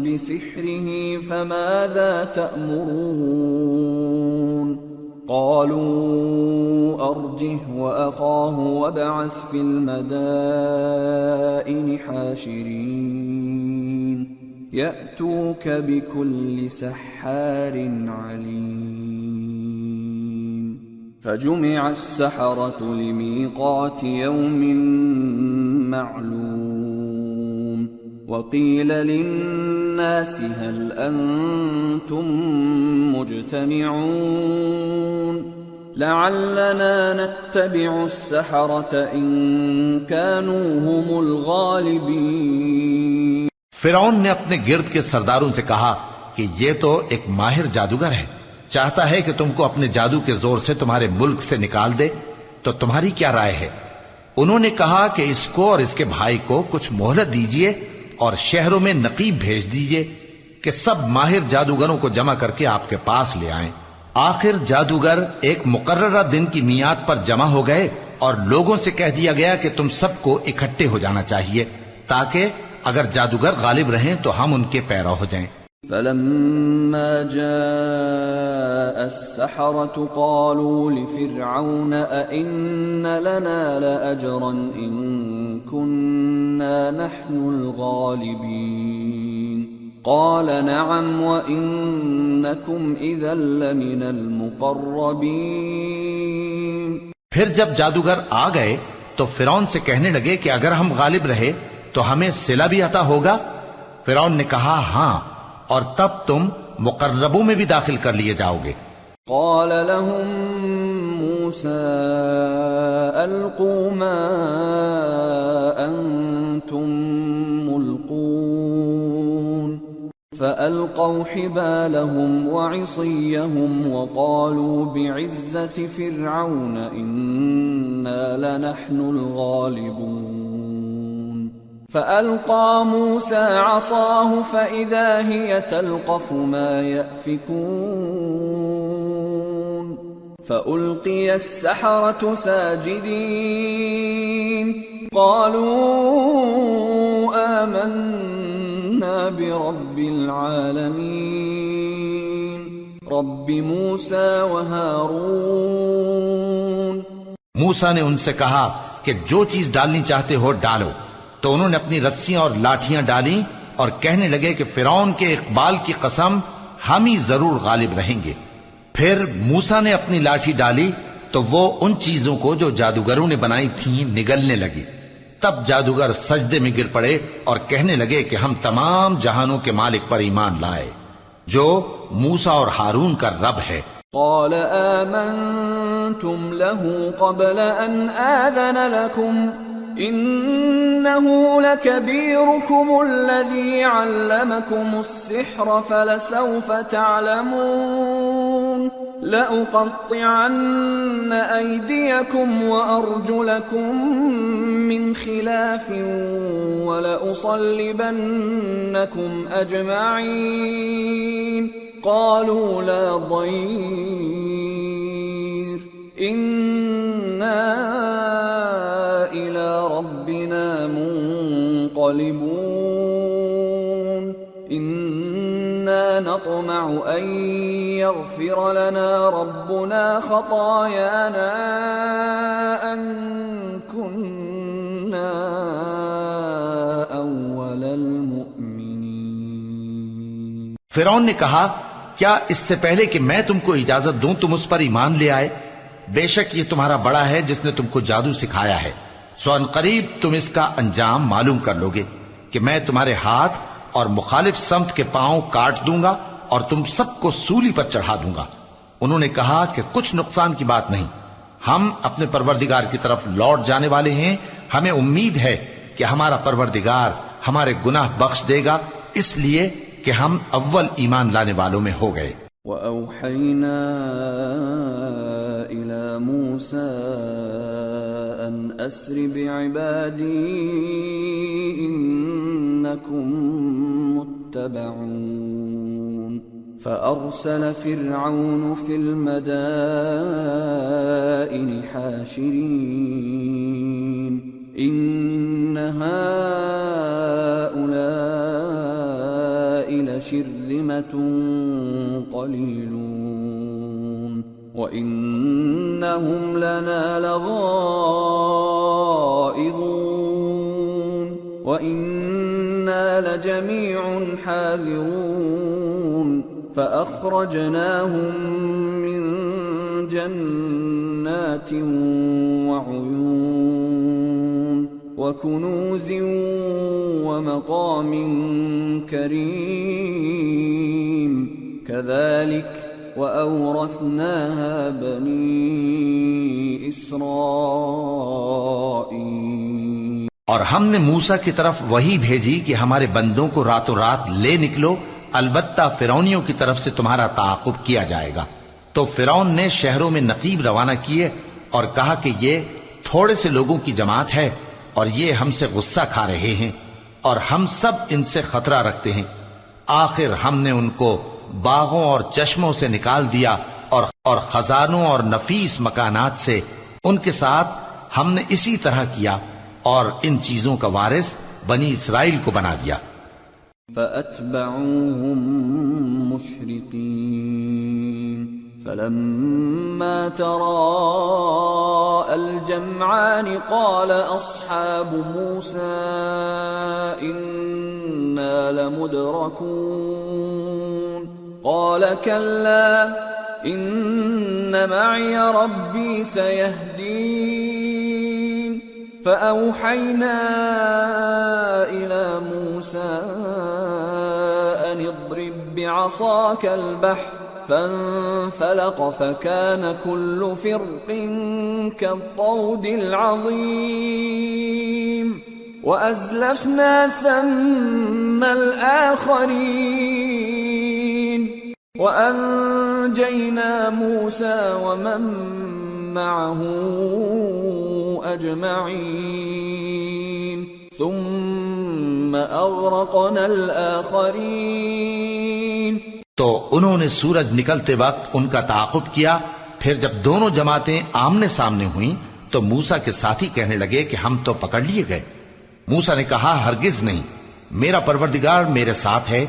بسحره فماذا تأمرون قالوا أرجه وأخاه وابعث في المدائن حاشرين يأتوك بكل سحار عليم فجمع السحرة لميقات يوم معلوم وقيل للناس هل أنتم مجتمعون لعلنا نتبع السحرة إن كانوا هم الغالبين. فرعون نے اپنے گرد کے سرداروں سے کہا کہ یہ تو ایک ماہر جادوگر ہے، چاہتا ہے کہ تم کو اپنے جادو کے زور سے تمہارے ملک سے نکال دے، تو تمہاری کیا رائے ہے؟ انہوں نے کہا کہ اس کو اور اس کے بھائی کو کچھ مہلت دیجئے اور شہروں میں نقیب بھیج دیجئے کہ سب ماہر جادوگروں کو جمع کر کے آپ کے پاس لے آئیں. آخر جادوگر ایک مقررہ دن کی میعاد پر جمع ہو گئے اور لوگوں سے کہہ دیا گیا کہ تم سب کو اکٹھے ہو جانا چاہیے تاکہ اگر جادوگر غالب رہیں تو ہم ان کے پیرو ہو جائیں. فلما جاء السحرة قالوا لفرعون أئن لنا لأجرا إن كنا نحن الغالبين قال نعم وإنكم إذا لمن المقربين. پھر جب جادوگر آ گئے تو فرعون سے کہنے لگے کہ اگر ہم غالب رہے تو ہمیں صلہ بھی عطا ہوگا. فرعون نے کہا ہاں، اور تب تم مقربوں میں بھی داخل کر لیے جاؤ گے. قال لهم موسى ألقوا ما أنتم ملقون فألقوا حبالهم وعصيهم وقالوا بعزة فرعون إنا لنحن الغالبون فألقى موسى عصاه فإذا هي تلقف ما يأفكون فألقي السحرة ساجدين قالوا آمنا برب العالمين رب موسى وهارون. موسیٰ نے ان سے کہا کہ جو چیز ڈالنی چاہتے ہو ڈالو، تو انہوں نے اپنی رسیاں اور لاٹھیاں ڈالیں اور کہنے لگے کہ فرعون کے اقبال کی قسم ہم ہی ضرور غالب رہیں گے. پھر موسیٰ نے اپنی لاٹھی ڈالی تو وہ ان چیزوں کو جو جادوگروں نے بنائی تھیں نگلنے لگی. تب جادوگر سجدے میں گر پڑے اور کہنے لگے کہ ہم تمام جہانوں کے مالک پر ایمان لائے جو موسیٰ اور ہارون کا رب ہے. قال آمنتم له قبل أن آذن لكم إنه لكبيركم الذي علمكم السحر فلسوف تعلمون لأقطعن أيديكم وأرجلكم من خلاف ولأصلبنكم أجمعين قالوا لا ضير إنا إلى ربنا منقلبون إنا نطمع أن يغفر لنا ربنا خطايانا أن كنا أول المؤمنين. فرعون نے کہا کیا اس سے پہلے کہ میں تم کو اجازت دوں تم اس پر ایمان لے آئے؟ بے شک یہ تمہارا بڑا ہے جس نے تم کو جادو سکھایا ہے، سو ان قریب تم اس کا انجام معلوم کر لو گے کہ میں تمہارے ہاتھ اور مخالف سمت کے پاؤں کاٹ دوں گا اور تم سب کو سولی پر چڑھا دوں گا. انہوں نے کہا کہ کچھ نقصان کی بات نہیں، ہم اپنے پروردگار کی طرف لوٹ جانے والے ہیں، ہمیں امید ہے کہ ہمارا پروردگار ہمارے گناہ بخش دے گا، اس لیے کہ ہم اول ایمان لانے والوں میں ہو گئے. وَأَوْحَيْنَا إِلَى مُوسَىٰ أَنْ أَسْرِ بِعِبَادِي إِنَّكُمْ مُتَّبَعُونَ فأرسل فرعون في المدائن حاشرين إن هؤلاء لشرذمة قليلون وإنهم لنا لغائظون وإنا لجميع حاذرون فأخرجناهم من جنات وعيون وكنوز ومقام كريم كذلك وأورثناها بني إسرائيل۔ اور ہم نے موسیٰ کی طرف وہی بھیجی کہ ہمارے بندوں کو راتوں رات لے نکلو، البتہ فرعونیوں کی طرف سے تمہارا تعاقب کیا جائے گا۔ تو فرعون نے شہروں میں نقیب روانہ کیے اور کہا کہ یہ تھوڑے سے لوگوں کی جماعت ہے اور یہ ہم سے غصہ کھا رہے ہیں اور ہم سب ان سے خطرہ رکھتے ہیں۔ آخر ہم نے ان کو باغوں اور چشموں سے نکال دیا اور خزانوں اور نفیس مکانات سے ان کے ساتھ ہم نے اسی طرح کیا اور ان چیزوں کا وارث بنی اسرائیل کو بنا دیا۔ فأتبعوهم مشرقين فلما تراءى الجمعان قال أصحاب موسى إنا لمدركون قال كلا إن معي ربي سيهدين فأوحينا إلى موسى أن اضرب بعصاك البحر فانفلق فكان كل فرق كالطود العظيم وأزلفنا ثم الآخرين وأنجينا موسى ومن معه أجمعين ثم أغرقنا الآخرين۔ تو انہوں نے سورج نکلتے وقت ان کا تعاقب کیا، پھر جب دونوں جماعتیں آمنے سامنے ہوئیں تو موسیٰ کے ساتھی کہنے لگے کہ ہم تو پکڑ لیے گئے۔ موسیٰ نے کہا ہرگز نہیں، میرا پروردگار میرے ساتھ ہے،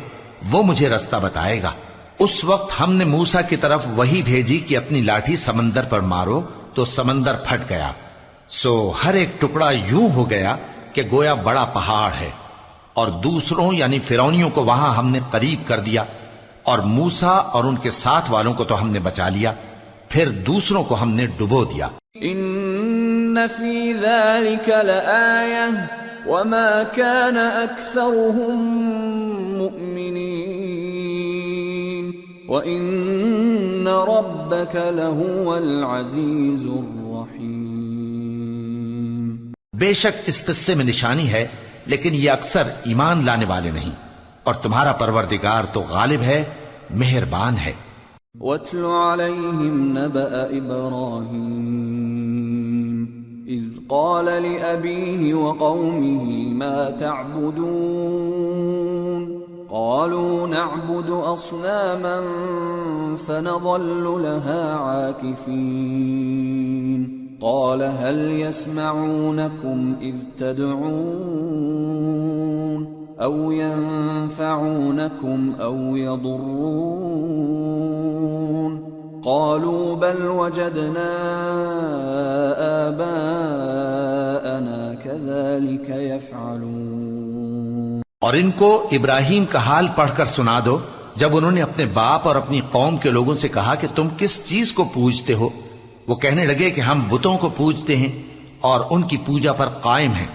وہ مجھے رستہ بتائے گا۔ اس وقت ہم نے موسیٰ کی طرف وہی بھیجی کہ اپنی لاٹھی سمندر پر مارو تو سمندر پھٹ گیا، سو ہر ایک ٹکڑا یوں ہو گیا کہ گویا بڑا پہاڑ ہے، اور دوسروں یعنی فرعونیوں کو وہاں ہم نے قریب کر دیا، اور موسیٰ اور ان کے ساتھ والوں کو تو ہم نے بچا لیا، پھر دوسروں کو ہم نے ڈبو دیا۔ ان فی ذلک لآیہ وما كان اکثرهم مؤمنین وان ربک لہو العزیز الرحیم۔ بے شک اس قصے میں نشانی ہے، لیکن یہ اکثر ایمان لانے والے نہیں، اور تمہارا پروردگار تو غالب ہے، مہربان ہے۔ وَاتْلُ عَلَيْهِمْ نَبَأَ إِبْرَاهِيمَ إِذْ قَالَ لِأَبِيهِ وَقَوْمِهِ مَا تَعْبُدُونَ قَالُوا نَعْبُدُ أَصْنَامًا فَنَظَلُّ لَهَا عَاكِفِينَ قَالَ هَلْ يَسْمَعُونَكُمْ إِذْ تَدْعُونَ أَوْ يَنفَعُونَكُمْ أَوْ يَضُرُّونَ قَالُوا بَلْ وَجَدْنَا آبَاءَنَا كَذَلِكَ يَفْعَلُونَ۔ اور ان کو ابراہیم کا حال پڑھ کر سنا دو جب انہوں نے اپنے باپ اور اپنی قوم کے لوگوں سے کہا کہ تم کس چیز کو پوجتے ہو؟ وہ کہنے لگے کہ ہم بتوں کو پوجتے ہیں اور ان کی پوجا پر قائم ہیں۔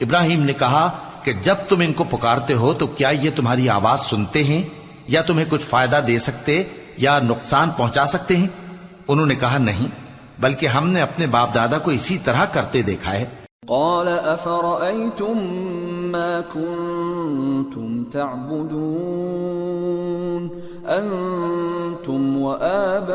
ابراہیم نے کہا کہ جب تم ان کو پکارتے ہو تو کیا یہ تمہاری آواز سنتے ہیں یا تمہیں کچھ فائدہ دے سکتے یا نقصان پہنچا سکتے ہیں؟ انہوں نے کہا نہیں، بلکہ ہم نے اپنے باپ دادا کو اسی طرح کرتے دیکھا ہے۔ قال افرأيتم ما كنتم تعبدون انتم وآباؤكم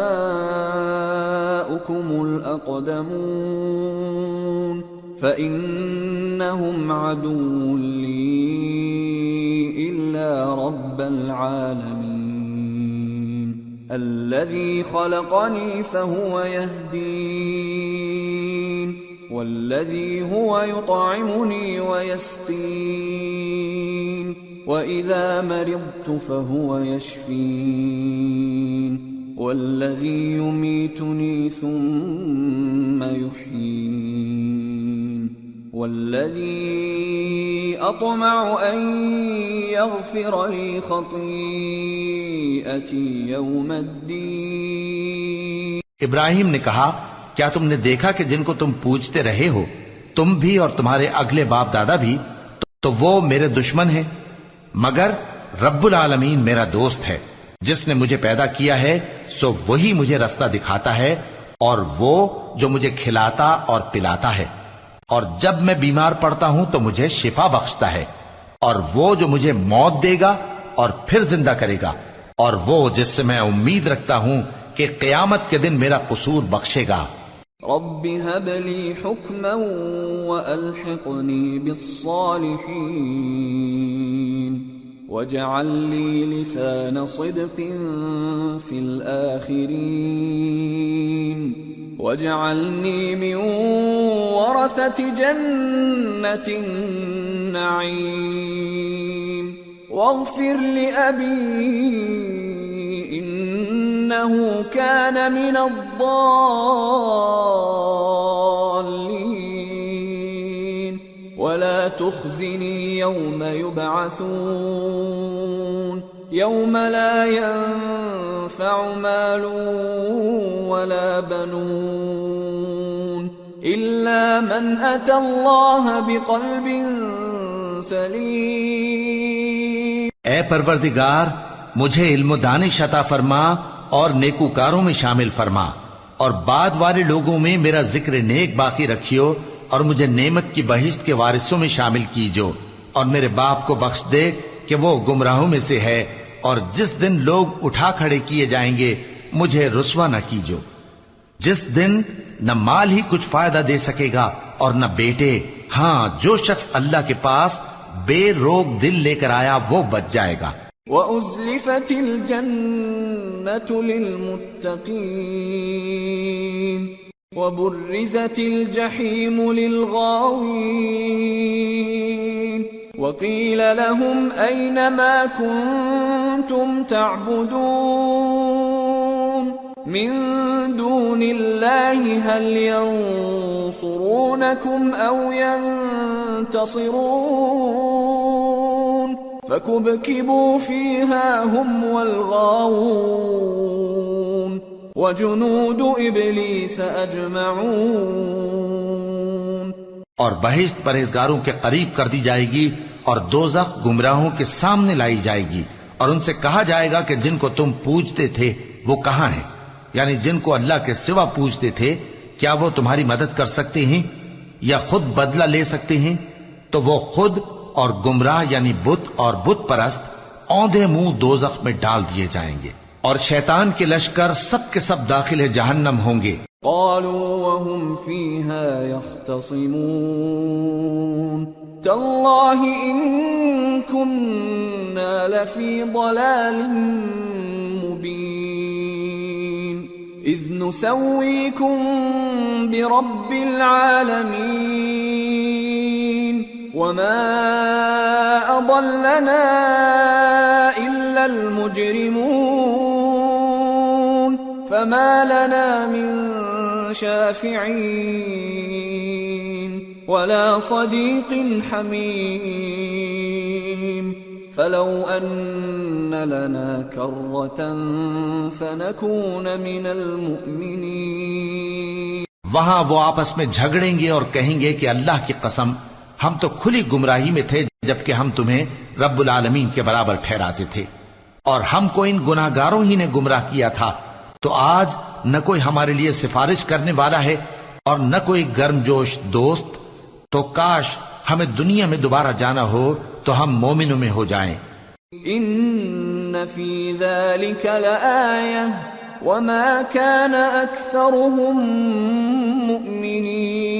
الأقدمون فإنهم عدو لي إلا رب العالمين۔ الذي خلقني فهو يهدين والذي هو يطعمني ويسقين وإذا مرضت فهو يشفين والذي يميتني ثم يحيين والذي أطمع أن يغفر لي خطيئتي يوم الدين. ابراہیم نے کہا کیا تم نے دیکھا کہ جن کو تم پوجتے رہے ہو تم بھی اور تمہارے اگلے باپ دادا بھی تو وہ میرے دشمن ہیں مگر رب العالمین میرا دوست ہے. جس نے مجھے پیدا کیا ہے سو وہی مجھے رستہ دکھاتا ہے اور وہ جو مجھے کھلاتا اور پلاتا ہے اور جب میں بیمار پڑتا ہوں تو مجھے شفا بخشتا ہے اور وہ جو مجھے موت دے گا اور پھر زندہ کرے گا اور وہ جس سے میں امید رکھتا ہوں کہ قیامت کے دن میرا قصور بخشے گا. رب هب لي حكما وألحقني بالصالحين واجعل لي لسان صدق في الآخرين واجعلني من ورثة جنة النعيم واغفر لأبي إنه كان من الضالين ولا تخزني يوم يبعثون يوم لا ينفع مال ولا بنون إلا من أتى الله بقلب سليم. اے پروردگار مجھے علم و دانش عطا فرما اور نیکوکاروں میں شامل فرما اور بعد والے لوگوں میں میرا ذکر نیک باقی رکھیو اور مجھے نعمت کی بہشت کے وارثوں میں شامل کیجو اور میرے باپ کو بخش دے کہ وہ گمراہوں میں سے ہے اور جس دن لوگ اٹھا کھڑے کیے جائیں گے مجھے رسوا نہ کیجو جس دن نہ مال ہی کچھ فائدہ دے سکے گا اور نہ بیٹے. ہاں جو شخص اللہ کے پاس بے روک دل لے کر آیا وہ بچ جائے گا. وَأُزْلِفَتِ الْجَنَّةُ لِلْمُتَّقِينَ وَبُرِّزَتِ الْجَحِيمُ لِلْغَاوِينَ وَقِيلَ لَهُمْ أَيْنَ مَا كُنتُمْ تَعْبُدُونَ مِن دُونِ اللَّهِ هَلْ يَنصُرُونَكُمْ أَوْ يَنتَصِرُونَ فَكُبْكِبُوا فِيهَا هُمْ وَالْغَاوُونَ وَجُنُودُ إِبْلِيسَ أَجْمَعُونَ. اور بہشت پرہیزگاروں کے قریب کر دی جائے گی اور دوزخ گمراہوں کے سامنے لائی جائے گی اور ان سے کہا جائے گا کہ جن کو تم پوجتے تھے وہ کہاں ہیں؟ یعنی جن کو اللہ کے سوا پوجتے تھے کیا وہ تمہاری مدد کر سکتے ہیں یا خود بدلہ لے سکتے ہیں؟ تو وہ خود اور گمراہ یعنی بت اور بت پرست اوندھے منہ دوزخ میں ڈال دیے جائیں گے اور شیطان کے لشکر سب کے سب داخل جہنم ہوں گے. قالوا وهم فيها يختصمون تالله إن كنا لفي ضلال مبين إذ نسويكم برب العالمين وما أضلنا إلا المجرمون فما لنا من شافعين ولا صديق حميم فلو أن لنا كرة فنكون من المؤمنين. وہاں وہ آپس میں جھگڑیں گے اور کہیں گے کہ اللہ کی قسم ہم تو کھلی گمراہی میں تھے جبکہ ہم تمہیں رب العالمین کے برابر ٹھہراتے تھے اور ہم کو ان گناہگاروں ہی نے گمراہ کیا تھا تو آج نہ کوئی ہمارے لیے سفارش کرنے والا ہے اور نہ کوئی گرم جوش دوست. تو کاش ہمیں دنیا میں دوبارہ جانا ہو تو ہم مومنوں میں ہو جائیں. ان فی ذلک لآیہ وما كان اکثرهم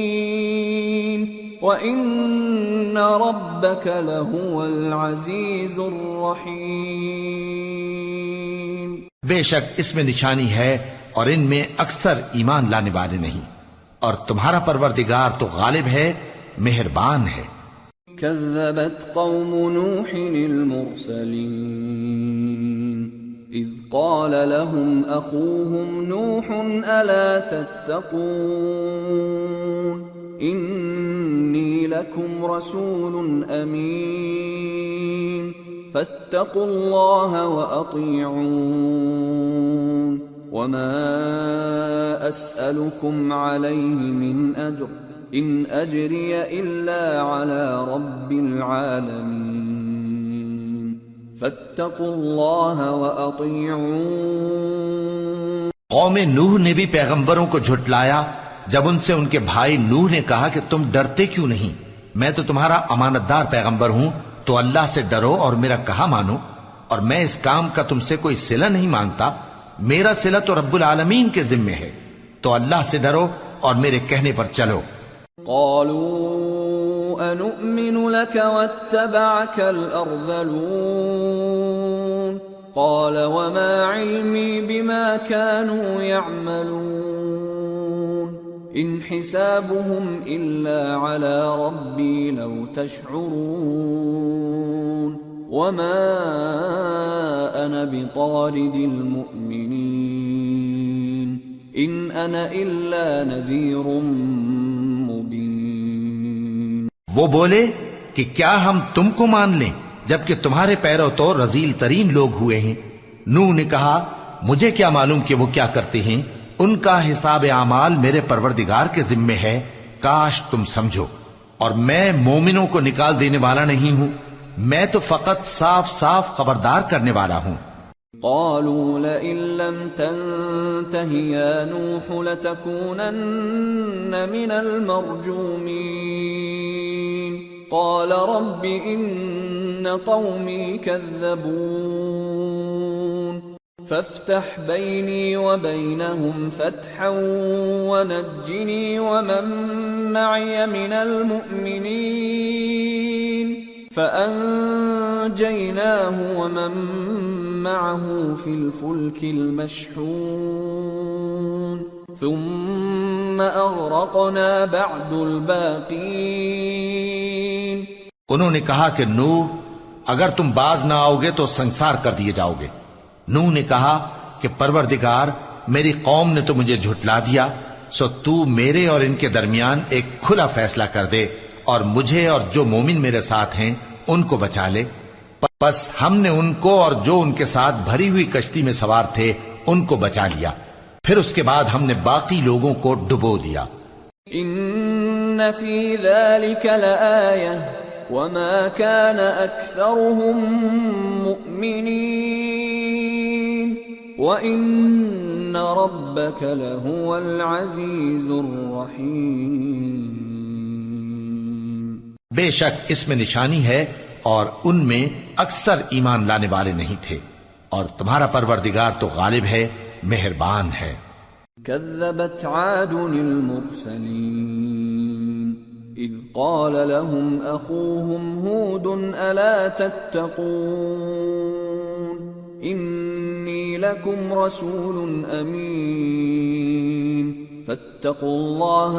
مؤمنین وان ربک لهو العزیز الرحیم. بے شک اس میں نشانی ہے اور ان میں اکثر ایمان لانے والے نہیں، اور تمہارا پروردگار تو غالب ہے، مہربان ہے۔ كذبت قوم نوح المرسلين إذ قال لهم أخوهم نوح ألا تتقون إني لكم رسول أمين فاتقوا الله وأطيعون وما أسألكم عليه من أجر إن أجري إلا على رب العالمين فاتقوا الله وأطيعون۔ قوم نوح نے بھی پیغمبروں کو جھٹلایا جب ان سے ان کے بھائی نوح نے کہا کہ تم ڈرتے کیوں نہیں، میں تو تمہارا امانت دار پیغمبر ہوں، تو اللہ سے ڈرو اور میرا کہا مانو، اور میں اس کام کا تم سے کوئی صلہ نہیں مانگتا، میرا صلہ تو رب العالمین کے ذمے ہے، تو اللہ سے ڈرو اور میرے کہنے پر چلو۔ قالوا أنؤمن لك واتبعك الأرذلون قال وما علمي بما كانوا يعملون إن حسابهم إلا على ربي لو تشعرون وما أنا بطارد المؤمنين إن أنا إلا نذير مبين۔ وہ بولے کہ کیا ہم تم کو مان لیں جبکہ تمہارے پیرو تو رذیل ترین لوگ ہوئے ہیں؟ نوح نے کہا مجھے کیا معلوم کہ وہ کیا کرتے ہیں، ان کا حساب اعمال میرے پروردگار کے ذمے ہے، کاش تم سمجھو، اور میں مومنوں کو نکال دینے والا نہیں ہوں، میں تو فقط صاف صاف خبردار کرنے والا ہوں۔ قالوا لئن لم تنته يا نوح لتكونن من المرجومين قال رب إن قومي كذبون فافتح بيني وبينهم فتحا ونجني ومن معي من المؤمنين فأنجيناه ومن معه في الفلك المشحون ثم أغرقنا بعد الباقين۔ انہوں نے کہا کہ نوح اگر تم باز نہ آؤ گے تو سنسار کر دیے جاؤ گے۔ نوح نے کہا کہ پروردگار میری قوم نے تو مجھے جھٹلا دیا، سو تو میرے اور ان کے درمیان ایک کھلا فیصلہ کر دے اور مجھے اور جو مومن میرے ساتھ ہیں ان کو بچا لے۔ بس ہم نے ان کو اور جو ان کے ساتھ بھری ہوئی کشتی میں سوار تھے ان کو بچا لیا، پھر اس کے بعد ہم نے باقی لوگوں کو ڈبو دیا۔ ان فی ذلک لآیہ وما كان اکثرهم مؤمنین وان ربک لهو العزیز الرحیم۔ بے شک اس میں نشانی ہے اور ان میں اکثر ایمان لانے والے نہیں تھے، اور تمہارا پروردگار تو غالب ہے، مہربان ہے۔ كذبت عاد المرسلين إذ قال لهم أخوهم هود ألا تتقون إني لكم رسول أمين فاتقوا الله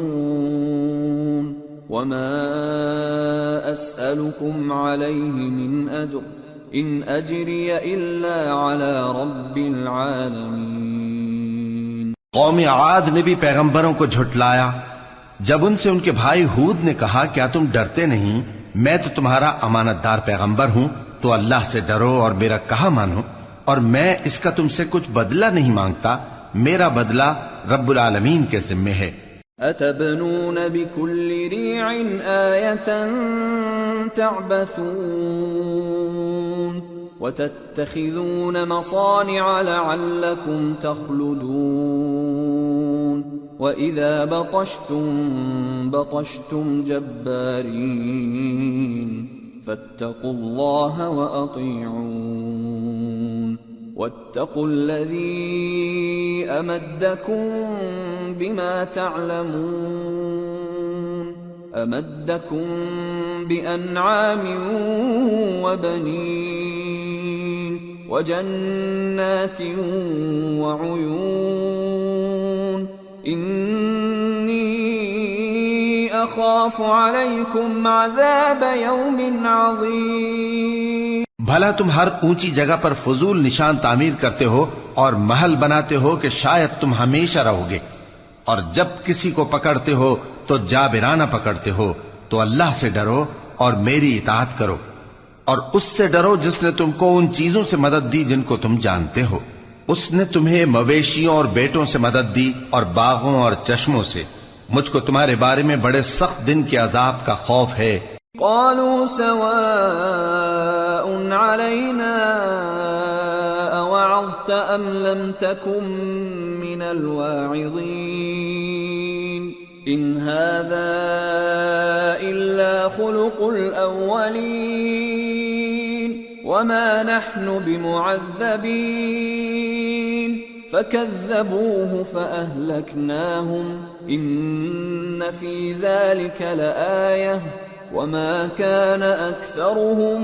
وأطيعون وما أسألكم عليه من أجر إن أجري إلا على رب العالمين۔ قوم عاد نے بھی پیغمبروں کو جھٹلایا جب ان سے ان کے بھائی ہود نے کہا کیا تم ڈرتے نہیں، میں تو تمہارا امانت دار پیغمبر ہوں، تو اللہ سے ڈرو اور میرا کہا مانو، اور میں اس کا تم سے کچھ بدلہ نہیں مانگتا، میرا بدلہ رب العالمین کے ذمے ہے۔ أتبنون بكل ريع آية تعبثون وتتخذون مصانع لعلكم تخلدون وإذا بطشتم بطشتم جبارين فاتقوا الله وأطيعون واتقوا الذي أمدكم بما تعلمون أمدكم بأنعام وبنين وجنات وعيون إني أخاف عليكم عذاب يوم عظيم. بھلا تم ہر اونچی جگہ پر فضول نشان تعمیر کرتے ہو اور محل بناتے ہو کہ شاید تم ہمیشہ رہو گے، اور جب کسی کو پکڑتے ہو تو جابرانہ پکڑتے ہو. تو اللہ سے ڈرو اور میری اطاعت کرو، اور اس سے ڈرو جس نے تم کو ان چیزوں سے مدد دی جن کو تم جانتے ہو. اس نے تمہیں مویشیوں اور بیٹوں سے مدد دی اور باغوں اور چشموں سے. مجھ کو تمہارے بارے میں بڑے سخت دن کے عذاب کا خوف ہے. قالوا سواء علينا أوعظت أم لم تكن من الواعظين إن هذا إلا خلق الأولين وما نحن بمعذبين فكذبوه فأهلكناهم إن في ذلك لآية وما كان أكثرهم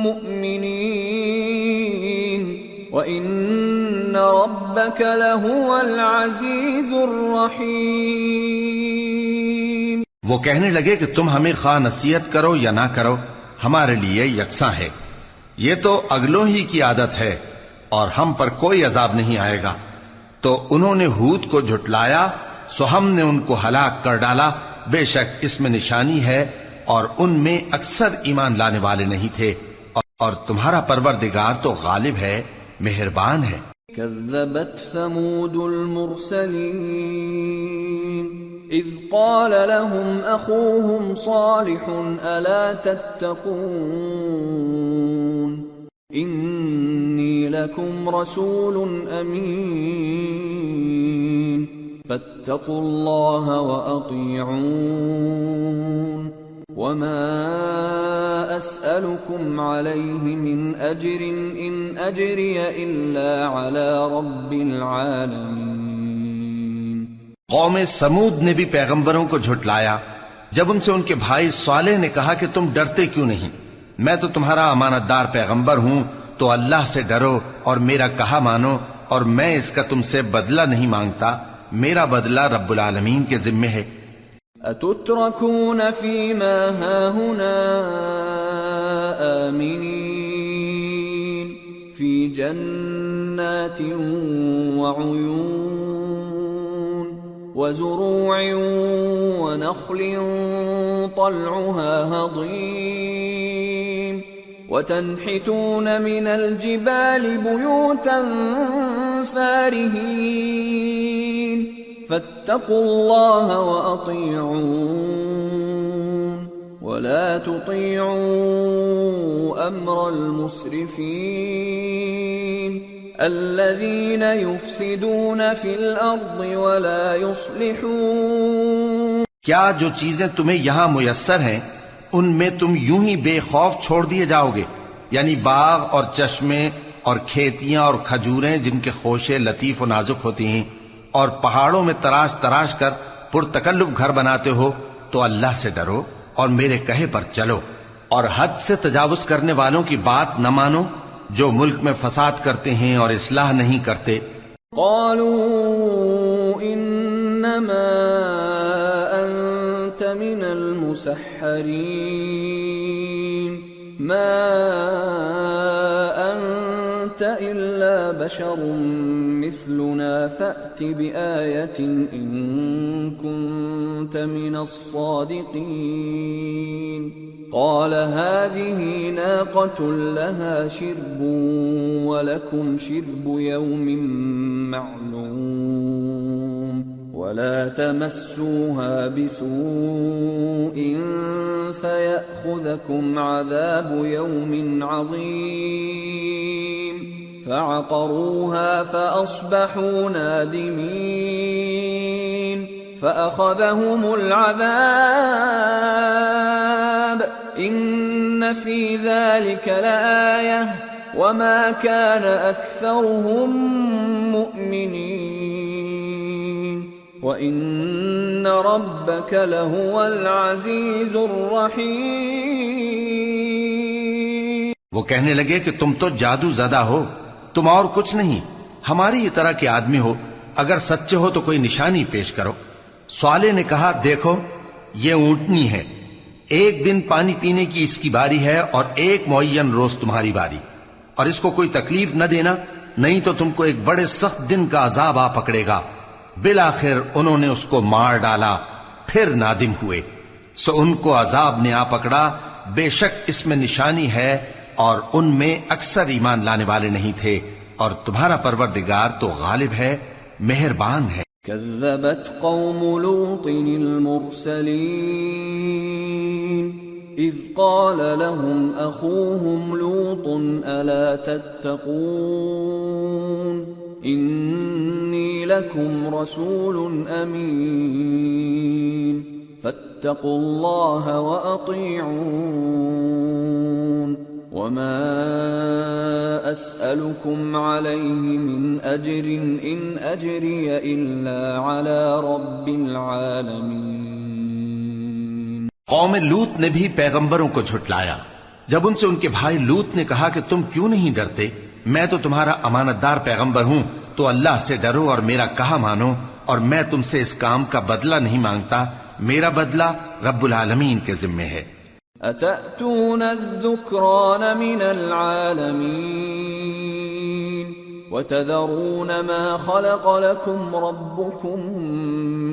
مؤمنين وإن ربك لهو العزيز الرحيم. وہ کہنے لگے کہ تم ہمیں خواہ نصیحت کرو یا نہ کرو ہمارے لیے یکساں ہے، یہ تو اگلوں ہی کی عادت ہے اور ہم پر کوئی عذاب نہیں آئے گا. تو انہوں نے ہود کو جھٹلایا سو ہم نے ان کو ہلاک کر ڈالا. بے شک اس میں نشانی ہے اور ان میں اکثر ایمان لانے والے نہیں تھے، اور تمہارا پروردگار تو غالب ہے، مہربان ہے. كذبت ثمود المرسلين إذ قال لهم أخوهم صالح ألا تتقون إني لكم رسول أمين فاتقوا الله وأطيعون وما أسألكم عليه من أجر إن أجري إلا على رب العالمين. قوم سمود نے بھی پیغمبروں کو جھٹلایا جب ان سے ان کے بھائی صالح نے کہا کہ تم ڈرتے کیوں نہیں، میں تو تمہارا امانت دار پیغمبر ہوں، تو اللہ سے ڈرو اور میرا کہا مانو، اور میں اس کا تم سے بدلہ نہیں مانگتا، میرا بدلہ رب العالمین کے ذمے ہے. أتتركون فيما هاهنا آمنين في جنات وعيون وزروع ونخل طلعها هضيم وتنحتون من الجبال بيوتا فارهين فاتقوا الله وأطيعون ولا تطيعوا أمر المسرفين الذين يفسدون في الأرض ولا يصلحون. کیا جو چیزیں تمہیں یہاں میسر ہیں ان میں تم یوں ہی بے خوف چھوڑ دیے جاؤ گے، یعنی باغ اور چشمے اور کھیتیاں اور کھجوریں جن کے خوشے لطیف و نازک ہوتی ہیں، اور پہاڑوں میں تراش تراش کر پرتکلف گھر بناتے ہو. تو اللہ سے ڈرو اور میرے کہے پر چلو، اور حد سے تجاوز کرنے والوں کی بات نہ مانو جو ملک میں فساد کرتے ہیں اور اصلاح نہیں کرتے. قالوا انما انت من المسحرين ما انت الا بشر مثلنا فأت بآية إن كنت من الصادقين. قال هذه ناقة لها شرب ولكم شرب يوم معلوم ولا تمسوها بسوء فيأخذكم عذاب يوم عظيم. فعقروها فأصبحوا نادمين فأخذهم العذاب إن في ذلك لآية وما كان أكثرهم مؤمنين وإن ربك لهو العزيز الرحيم. وہ کہنے لگے کہ تم تو جادو زدہ ہو، تم اور کچھ نہیں، ہماری یہ طرح کے آدمی ہو، اگر سچے ہو تو کوئی نشانی پیش کرو۔ صالح نے کہا دیکھو یہ اونٹنی ہے، ایک دن پانی پینے کی اس کی باری ہے اور ایک معین روز تمہاری باری، اور اس کو کوئی تکلیف نہ دینا، نہیں تو تم کو ایک بڑے سخت دن کا عذاب آ پکڑے گا۔ بالآخر انہوں نے اس کو مار ڈالا، پھر نادم ہوئے، سو ان کو عذاب نے آ پکڑا، بے شک اس میں نشانی ہے اور ان میں اکثر ایمان لانے والے نہیں تھے، اور تمہارا پروردگار تو غالب ہے، مہربان ہے۔ كذبت قوم لوط المرسلين إذ قال لهم أخوهم لوط ألا تتقون إني لكم رسول أمين فاتقوا الله وأطيعون وما أسألكم عليه من أجر إن أجري إلا على رب العالمين۔ قوم لوط نے بھی پیغمبروں کو جھٹلایا جب ان سے ان کے بھائی لوط نے کہا کہ تم کیوں نہیں ڈرتے، میں تو تمہارا امانت دار پیغمبر ہوں، تو اللہ سے ڈرو اور میرا کہا مانو، اور میں تم سے اس کام کا بدلہ نہیں مانگتا، میرا بدلہ رب العالمین کے ذمے ہے۔ أتأتون الذكران من العالمين وتذرون ما خلق لكم ربكم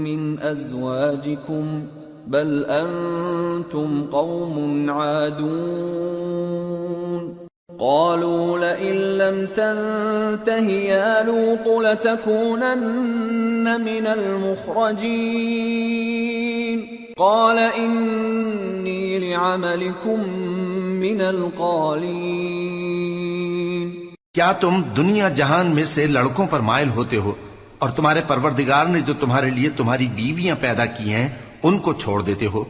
من أزواجكم بل أنتم قوم عادون قالوا لئن لم تنته يا لوط لتكونن من المخرجين قال إني لعملكم من القالين۔ کیا تم دنیا جہان میں سے لڑکوں پر مائل ہوتے ہو اور تمہارے پروردگار نے جو تمہارے لیے تمہاری بیویاں پیدا کی ہیں ان کو چھوڑ دیتے ہو؟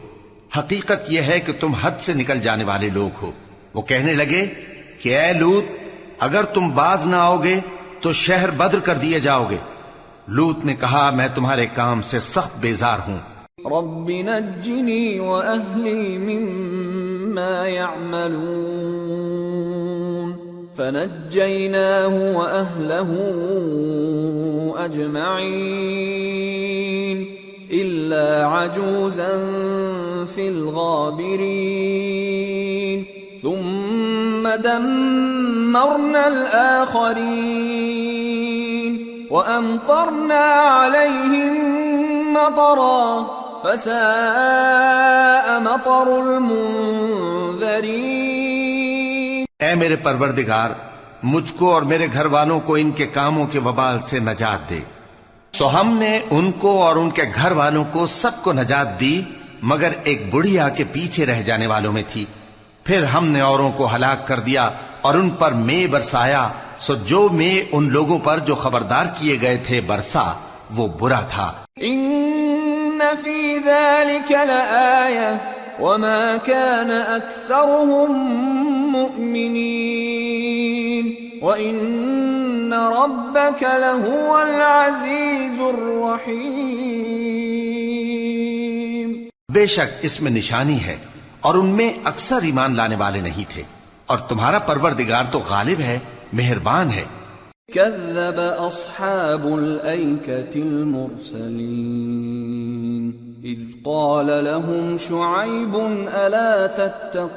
حقیقت یہ ہے کہ تم حد سے نکل جانے والے لوگ ہو۔ وہ کہنے لگے کہ اے لوط اگر تم باز نہ آؤ گے تو شہر بدر کر دیے جاؤ گے۔ لوط نے کہا میں تمہارے کام سے سخت بیزار ہوں۔ رب نجني وأهلي مما يعملون فنجيناه وأهله أجمعين إلا عجوزا في الغابرين ثم دمرنا الآخرين وأمطرنا عليهم مطرا فساء مطر المنذرين۔ اے میرے پروردگار مجھ کو اور میرے گھر والوں کو ان کے کاموں کے وبال سے نجات دے۔ سو ہم نے ان کو اور ان کے گھر والوں کو سب کو نجات دی، مگر ایک بڑھیا کے پیچھے رہ جانے والوں میں تھی۔ پھر ہم نے اوروں کو ہلاک کر دیا اور ان پر مے برسایا، سو جو مے ان لوگوں پر جو خبردار کیے گئے تھے برسا وہ برا تھا۔ إن في ذلك لآية وما كان أكثرهم مؤمنين وإن ربك لهو العزيز الرحيم۔ بے شک اس میں نشانی ہے اور ان میں اکثر ایمان لانے والے نہیں تھے، اور تمہارا پروردگار تو غالب ہے، مہربان ہے۔ كذب أصحاب الأيكة المرسلين إذ قال لهم شعيب ألا تتقون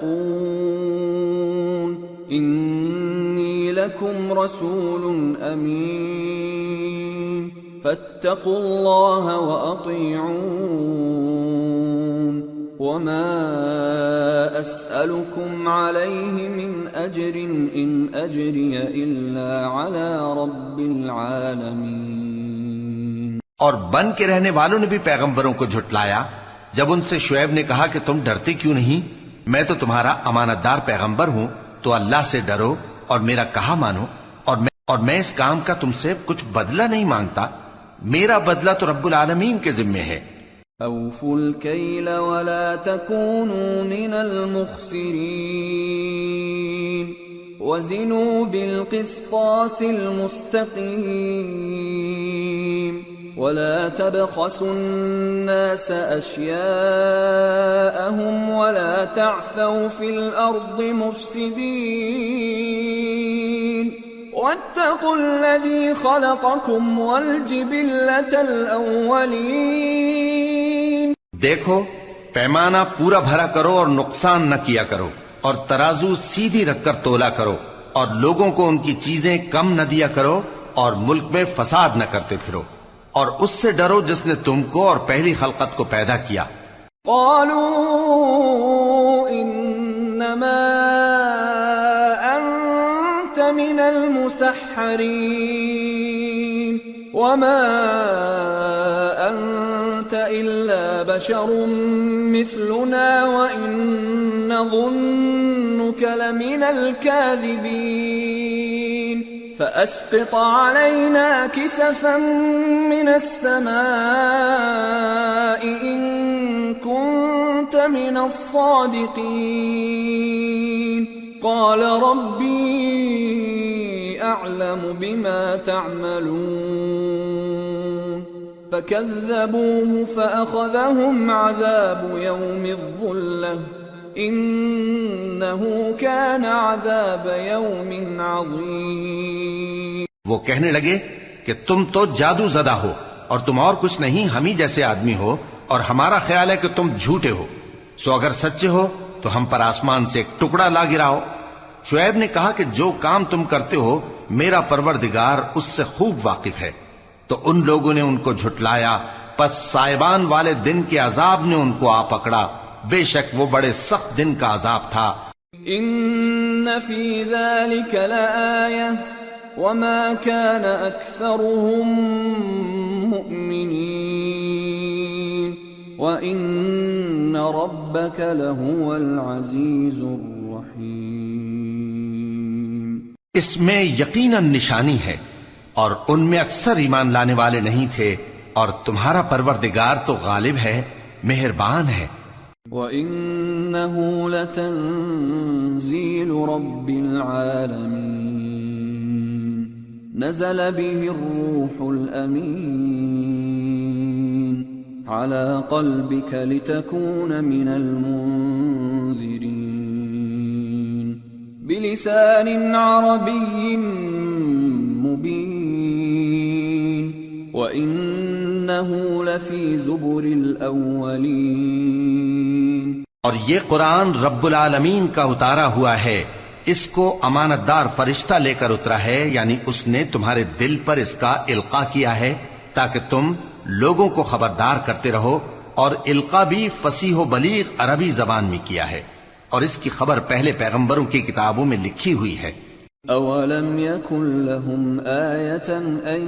إني لكم رسول أمين فاتقوا الله وأطيعون وما أسألكم عليه من أجر إن أجري إلا على رب العالمين۔ اور بن کے رہنے والوں نے بھی پیغمبروں کو جھٹلایا جب ان سے شعیب نے کہا کہ تم ڈرتے کیوں نہیں، میں تو تمہارا امانت دار پیغمبر ہوں، تو اللہ سے ڈرو اور میرا کہا مانو، اور میں اس کام کا تم سے کچھ بدلہ نہیں مانگتا، میرا بدلہ تو رب العالمین کے ذمے ہے۔ أوفوا الكيل ولا تكونوا من المخسرين وزنوا بالقسطاس المستقيم ولا تبخسوا الناس أشياءهم ولا تعثوا في الأرض مفسدين واتقوا الذي خلقكم والجبلة الأولين. دیکھو پیمانہ پورا بھرا کرو اور نقصان نہ کیا کرو، اور ترازو سیدھی رکھ کر تولا کرو، اور لوگوں کو ان کی چیزیں کم نہ دیا کرو، اور ملک میں فساد نہ کرتے پھرو، اور اس سے ڈرو جس نے تم کو اور پہلی خلقت کو پیدا کیا. قالوا انما انت من المسحرين وما انت الا بشر مثلنا وان نظنك لمن الكاذبين فاسقط علينا كسفا من السماء ان كنت من الصادقين. قال ربي اعلم بما تعملون فكذبوه فاخذهم عذاب يوم الظلة انه كان عذاب يوم عظيم. وہ کہنے لگے کہ تم تو جادو زدہ ہو اور تم اور کچھ نہیں، ہم ہی جیسے آدمی ہو، اور ہمارا خیال ہے کہ تم جھوٹے ہو، سو اگر سچے ہو تو ہم پر آسمان سے ایک ٹکڑا لا گراؤ. شعیب نے کہا کہ جو کام تم کرتے ہو میرا پروردگار اس سے خوب واقف ہے. تو ان لوگوں نے ان کو جھٹلایا، پس سائبان والے دن کے عذاب نے ان کو آ پکڑا. بے شک وہ بڑے سخت دن کا عذاب تھا. ان فی ذلک لآیہ وما كان اکثرهم مؤمنین وان ربک لهو العزیز الرحیم. اس میں یقیناً نشانی ہے، اور ان میں اکثر ایمان لانے والے نہیں تھے، اور تمہارا پروردگار تو غالب ہے، مہربان ہے. وَإِنَّهُ لَتَنزِيلُ رَبِّ الْعَالَمِينَ نَزَلَ بِهِ الرُّوحُ الْأَمِينُ عَلَى قَلْبِكَ لِتَكُونَ مِنَ الْمُنذِرِينَ بِلِسَانٍ عَرَبِيٍّ مُبِينٍ وَإِنَّهُ لَفِي زُبُرِ الْأَوَّلِينَ. اور یہ قرآن رب العالمین کا اتارا ہوا ہے، اس کو امانت دار فرشتہ لے کر اترا ہے، یعنی اس نے تمہارے دل پر اس کا القاء کیا ہے تاکہ تم لوگوں کو خبردار کرتے رہو. اور القاء بھی فصیح و بلیغ عربی زبان میں کیا ہے، اور اس کی خبر پہلے پیغمبروں کی کتابوں میں لکھی ہوئی ہے. اولم يكن لهم آية ان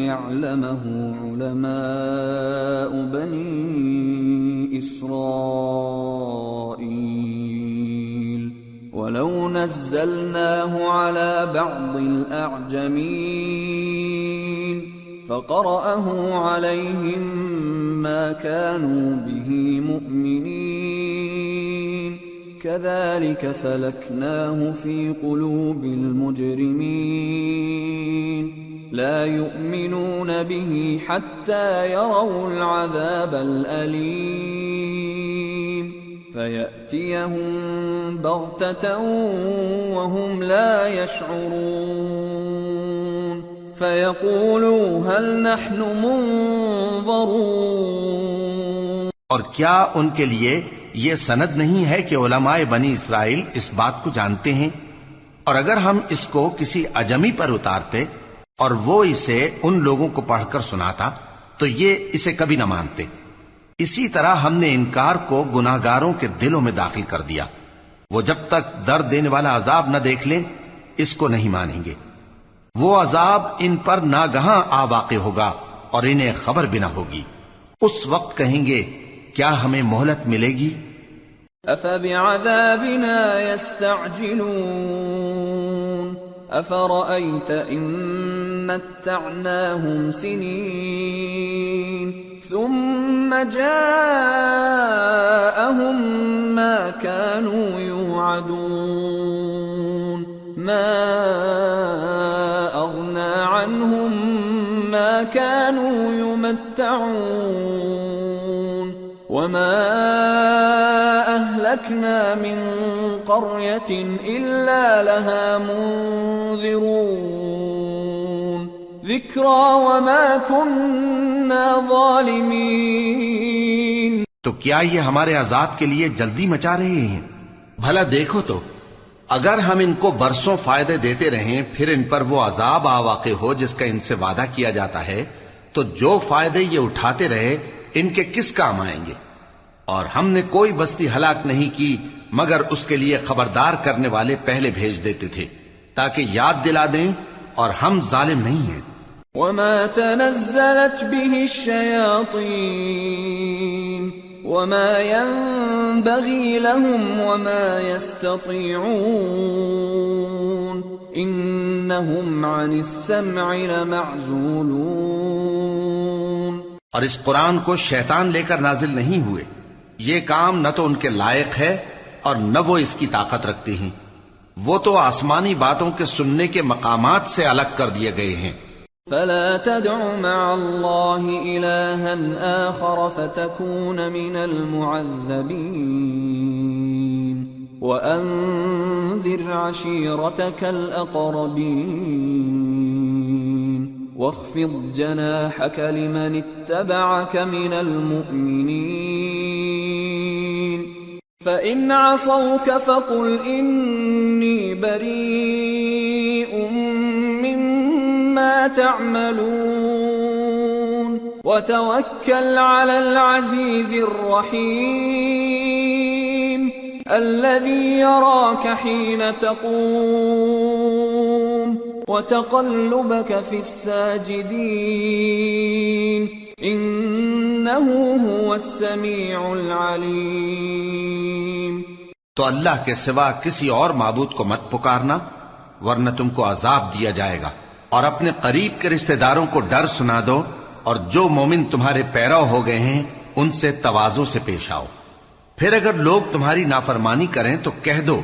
يعلمه علماء بني إسرائيل ولو نزلناه على بعض الأعجمين فقرأه عليهم ما كانوا به مؤمنين كذلك سلكناه في قلوب المجرمين لا يؤمنون به حتى يروا العذاب الأليم فيأتيهم بغتة وهم لا يشعرون فيقولوا هل نحن منظرون. اور کیا ان کے لیے یہ سند نہیں ہے کہ علماء بنی اسرائیل اس بات کو جانتے ہیں؟ اور اگر ہم اس کو کسی اجمی پر اتارتے اور وہ اسے ان لوگوں کو پڑھ کر سناتا تو یہ اسے کبھی نہ مانتے. اسی طرح ہم نے انکار کو گناہگاروں کے دلوں میں داخل کر دیا. وہ جب تک درد دینے والا عذاب نہ دیکھ لیں اس کو نہیں مانیں گے. وہ عذاب ان پر ناگہاں آ واقع ہوگا اور انہیں خبر بھی نہ ہوگی. اس وقت کہیں گے کیا ہمیں مہلت ملے گی؟ افبعذابنا يستعجلون افرأيت ان متعناهم سنين ثم جاءهم ما كانوا يوعدون ما اغنى عنهم ما كانوا يمتعون وما أهلكنا أهلكنا من قرية إلا لها منذرون ذكرى وما كنا ظالمين. تو کیا یہ ہمارے عذاب کے لیے جلدی مچا رہے ہیں؟ بھلا دیکھو تو اگر ہم ان کو برسوں فائدے دیتے رہیں پھر ان پر وہ عذاب آ واقع ہو جس کا ان سے وعدہ کیا جاتا ہے تو جو فائدے یہ اٹھاتے رہے ان کے کس کام آئیں گے؟ اور ہم نے کوئی بستی ہلاک نہیں کی مگر اس کے لیے خبردار کرنے والے پہلے بھیج دیتے تھے تاکہ یاد دلا دیں، اور ہم ظالم نہیں ہیں. وما تنزلت به الشياطين وما ينبغي لهم وما يستطيعون إنهم عن السمع لمعزولون. اور اس قرآن کو شیطان لے کر نازل نہیں ہوئے، یہ کام نہ تو ان کے لائق ہے اور نہ وہ اس کی طاقت رکھتے ہیں. وہ تو آسمانی باتوں کے سننے کے مقامات سے الگ کر دیے گئے ہیں. فلا تدع مع الله إلها آخر فتكون من المعذبين وأنذر عشيرتك الأقربين واخفض جناحك لمن اتبعك من المؤمنين فإن عصوك فقل إني بريء مما تعملون وتوكل على العزيز الرحيم الذي يراك حين تقوم وتقلبك في الساجدين إنه هو السميع العليم. تو اللہ کے سوا کسی اور معبود کو مت پکارنا ورنہ تم کو عذاب دیا جائے گا. اور اپنے قریب کے رشتہ داروں کو ڈر سنا دو، اور جو مومن تمہارے پیرو ہو گئے ہیں ان سے تواضع سے پیش آؤ. پھر اگر لوگ تمہاری نافرمانی کریں تو کہہ دو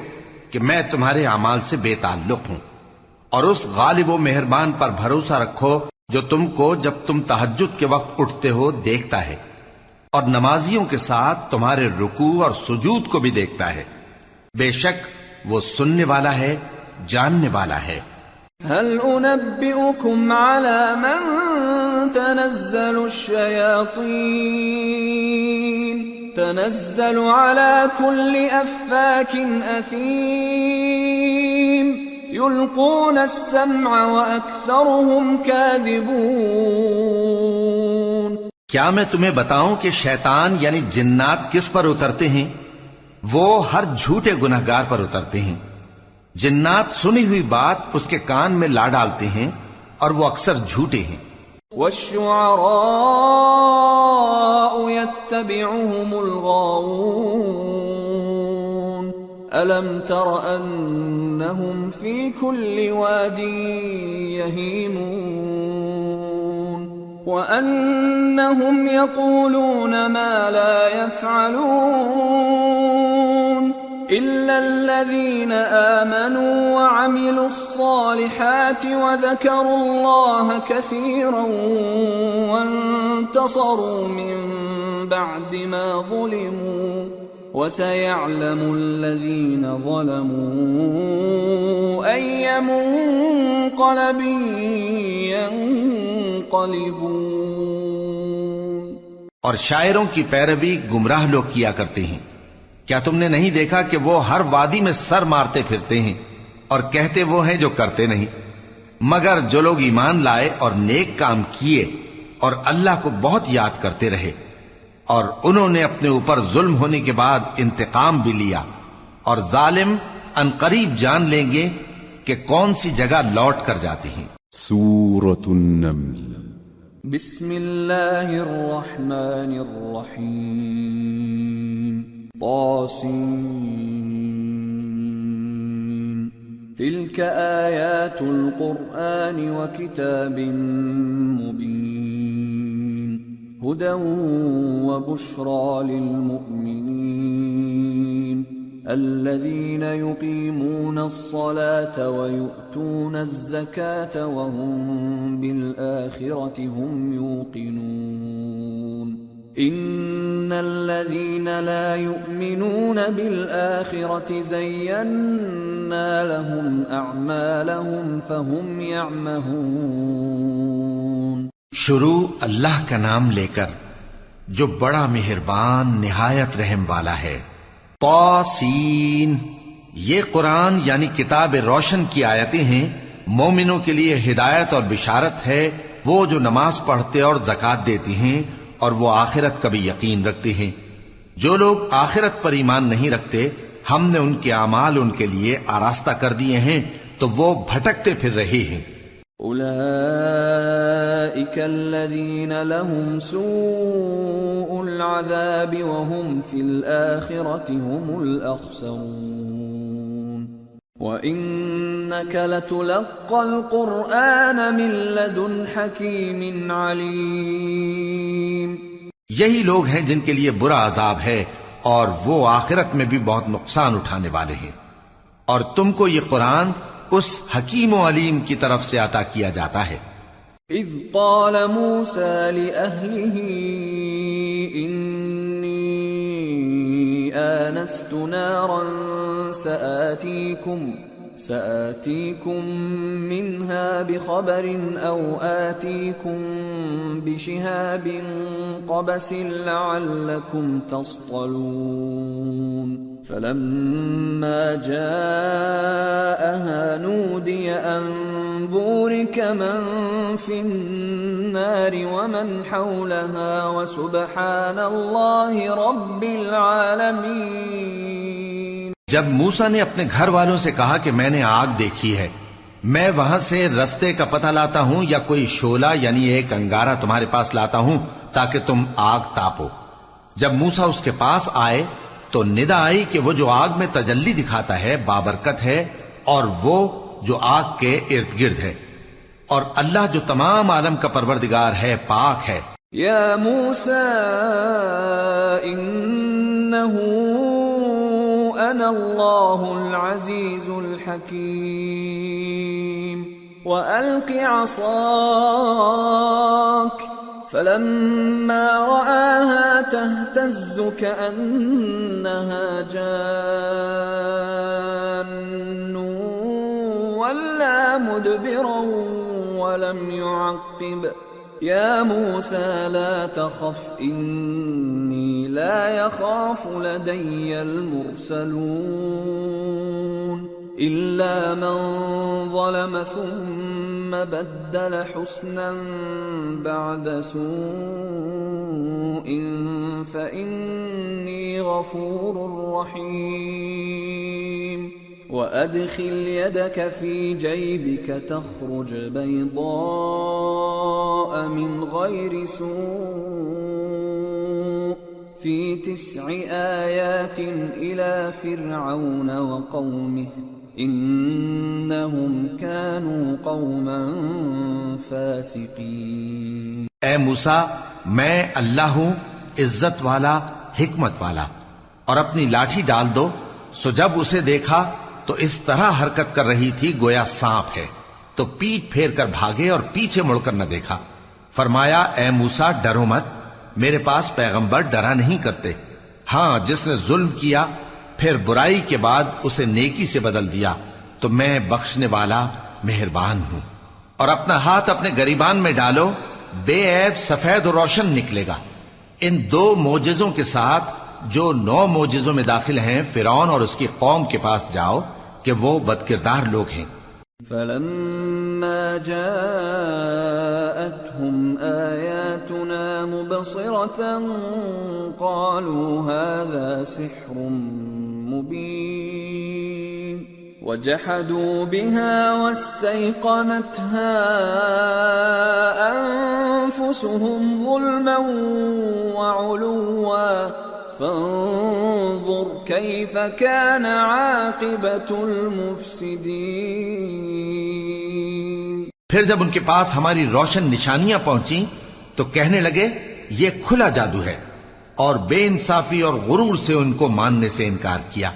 کہ میں تمہارے اعمال سے بے تعلق ہوں، اور اس غالب و مہربان پر بھروسہ رکھو جو تم کو جب تم تہجد کے وقت اٹھتے ہو دیکھتا ہے، اور نمازیوں کے ساتھ تمہارے رکوع اور سجود کو بھی دیکھتا ہے. بے شک وہ سننے والا ہے، جاننے والا ہے. هل أنبئكم على من تنزل الشياطين تنزل على كل أفاك أثيم يلقون السمع وأكثرهم كاذبون. کیا میں تمہیں بتاؤں کہ شیطان یعنی جنات کس پر اترتے ہیں؟ وہ ہر جھوٹے گنہگار پر اترتے ہیں. جنات سنی ہوئی بات اس کے کان میں لا ڈالتے ہیں اور وہ اکثر جھوٹے ہیں. والشعراء يتبعهم الغاوون ألم تر أنهم في كل واد يهيمون وأنهم يقولون ما لا يفعلون إلا الذين آمنوا وعملوا الصالحات وذكروا الله كثيرا وانتصروا من بعد ما ظلموا وسيعلم الذين ظلموا أي منقلب ينقلبون. اور شاعروں کی پیروی گمراہ لوگ کیا کرتے ہیں. کیا تم نے نہیں دیکھا کہ وہ ہر وادی میں سر مارتے پھرتے ہیں اور کہتے وہ ہیں جو کرتے نہیں، مگر جو لوگ ایمان لائے اور نیک کام کیے اور اللہ کو بہت یاد کرتے رہے، اور انہوں نے اپنے اوپر ظلم ہونے کے بعد انتقام بھی لیا، اور ظالم عنقریب جان لیں گے کہ کون سی جگہ لوٹ کر جاتے ہیں. سورة النمل. بسم اللہ الرحمن الرحیم. طاسين تلك آيات القرآن وكتاب مبين هدى وبشرى للمؤمنين الذين يقيمون الصلاة ويؤتون الزكاة وهم بالآخرة هم يوقنون إن الذين لا يؤمنون بالآخرة زينا لهم أعمالهم فهم يعمهون. شروع اللہ کا نام لے کر جو بڑا مہربان نہایت رحم والا ہے. طاسین، یہ قرآن یعنی کتاب روشن کی آیتیں ہیں. مومنوں کے لیے ہدایت اور بشارت ہے، وہ جو نماز پڑھتے اور زکوٰۃ دیتی ہیں اور وہ آخرت کا بھی یقین رکھتے ہیں. جو لوگ آخرت پر ایمان نہیں رکھتے، ہم نے ان کے اعمال ان کے لیے آراستہ کر دیے ہیں تو وہ بھٹکتے پھر رہے ہیں. أولئك الذين لهم سوء العذاب وهم في الآخرة هم الأخسرون. وإنك لتلقى القرآن من لدن حكيم عليم. یہی لوگ ہیں جن کے لیے برا عذاب ہے اور وہ آخرت میں بھی بہت نقصان اٹھانے والے ہیں. اور تم کو یہ قرآن اس حکیم و علیم کی طرف سے عطا کیا جاتا ہے. اذ قال موسى لأهله إني آنست نارا سآتيكم منها بخبر أو آتيكم بشهاب قبس لعلكم تصطلون. فلما جاءها نودي أن بورك من في النار ومن حولها وسبحان الله رب العالمين. جب موسیٰ نے اپنے گھر والوں سے کہا کہ میں نے آگ دیکھی ہے، میں وہاں سے رستے کا پتہ لاتا ہوں یا کوئی شعلہ یعنی ایک انگارہ تمہارے پاس لاتا ہوں تاکہ تم آگ تاپو. جب موسیٰ اس کے پاس آئے تو ندا آئی کہ وہ جو آگ میں تجلی دکھاتا ہے بابرکت ہے، اور وہ جو آگ کے ارد گرد ہے، اور اللہ جو تمام عالم کا پروردگار ہے پاک ہے. یا موسیٰ انہو انا اللہ العزیز الحکیم وألق عصاک فلما رآها تهتز كأنها جان ولا مدبرا ولم يعقب. يا موسى لا تخف إني لا يخاف لدي المرسلون إلا من ظلم ثم بدل حسنا بعد سوء فإني غفور رحيم. وأدخل يدك في جيبك تخرج بيضاء من غير سوء في 9 آيات إلى فرعون وقومه إنهم كانوا قوما فاسقين. اے موسیٰ، میں اللہ ہوں، عزت والا، حکمت والا. اور اپنی لاٹھی ڈال دو. سو جب اسے دیکھا تو اس طرح حرکت کر رہی تھی گویا سانپ ہے، تو پیٹ پھیر کر بھاگے اور پیچھے مڑ کر نہ دیکھا. فرمایا اے موسیٰ ڈرو مت، میرے پاس پیغمبر ڈرا نہیں کرتے. ہاں جس نے ظلم کیا پھر برائی کے بعد اسے نیکی سے بدل دیا تو میں بخشنے والا مہربان ہوں. اور اپنا ہاتھ اپنے گریبان میں ڈالو، بے عیب سفید و روشن نکلے گا. ان 2 معجزوں کے ساتھ جو 9 معجزوں میں داخل ہیں فرعون اور اس کی قوم کے پاس جاؤ کہ وہ بدکردار لوگ ہیں. فلما جاءتهم آياتنا مبصرة قالوا هذا سحر مبين وجحدوا بها واستيقنتها أنفسهم ظلما وعلوا فانظر كيف كان عاقبة المفسدين. پھر جب ان کے پاس ہماری روشن نشانیاں پہنچیں تو کہنے لگے یہ کھلا جادو ہے، اور بے انصافی اور غرور سے ان کو ماننے سے انکار کیا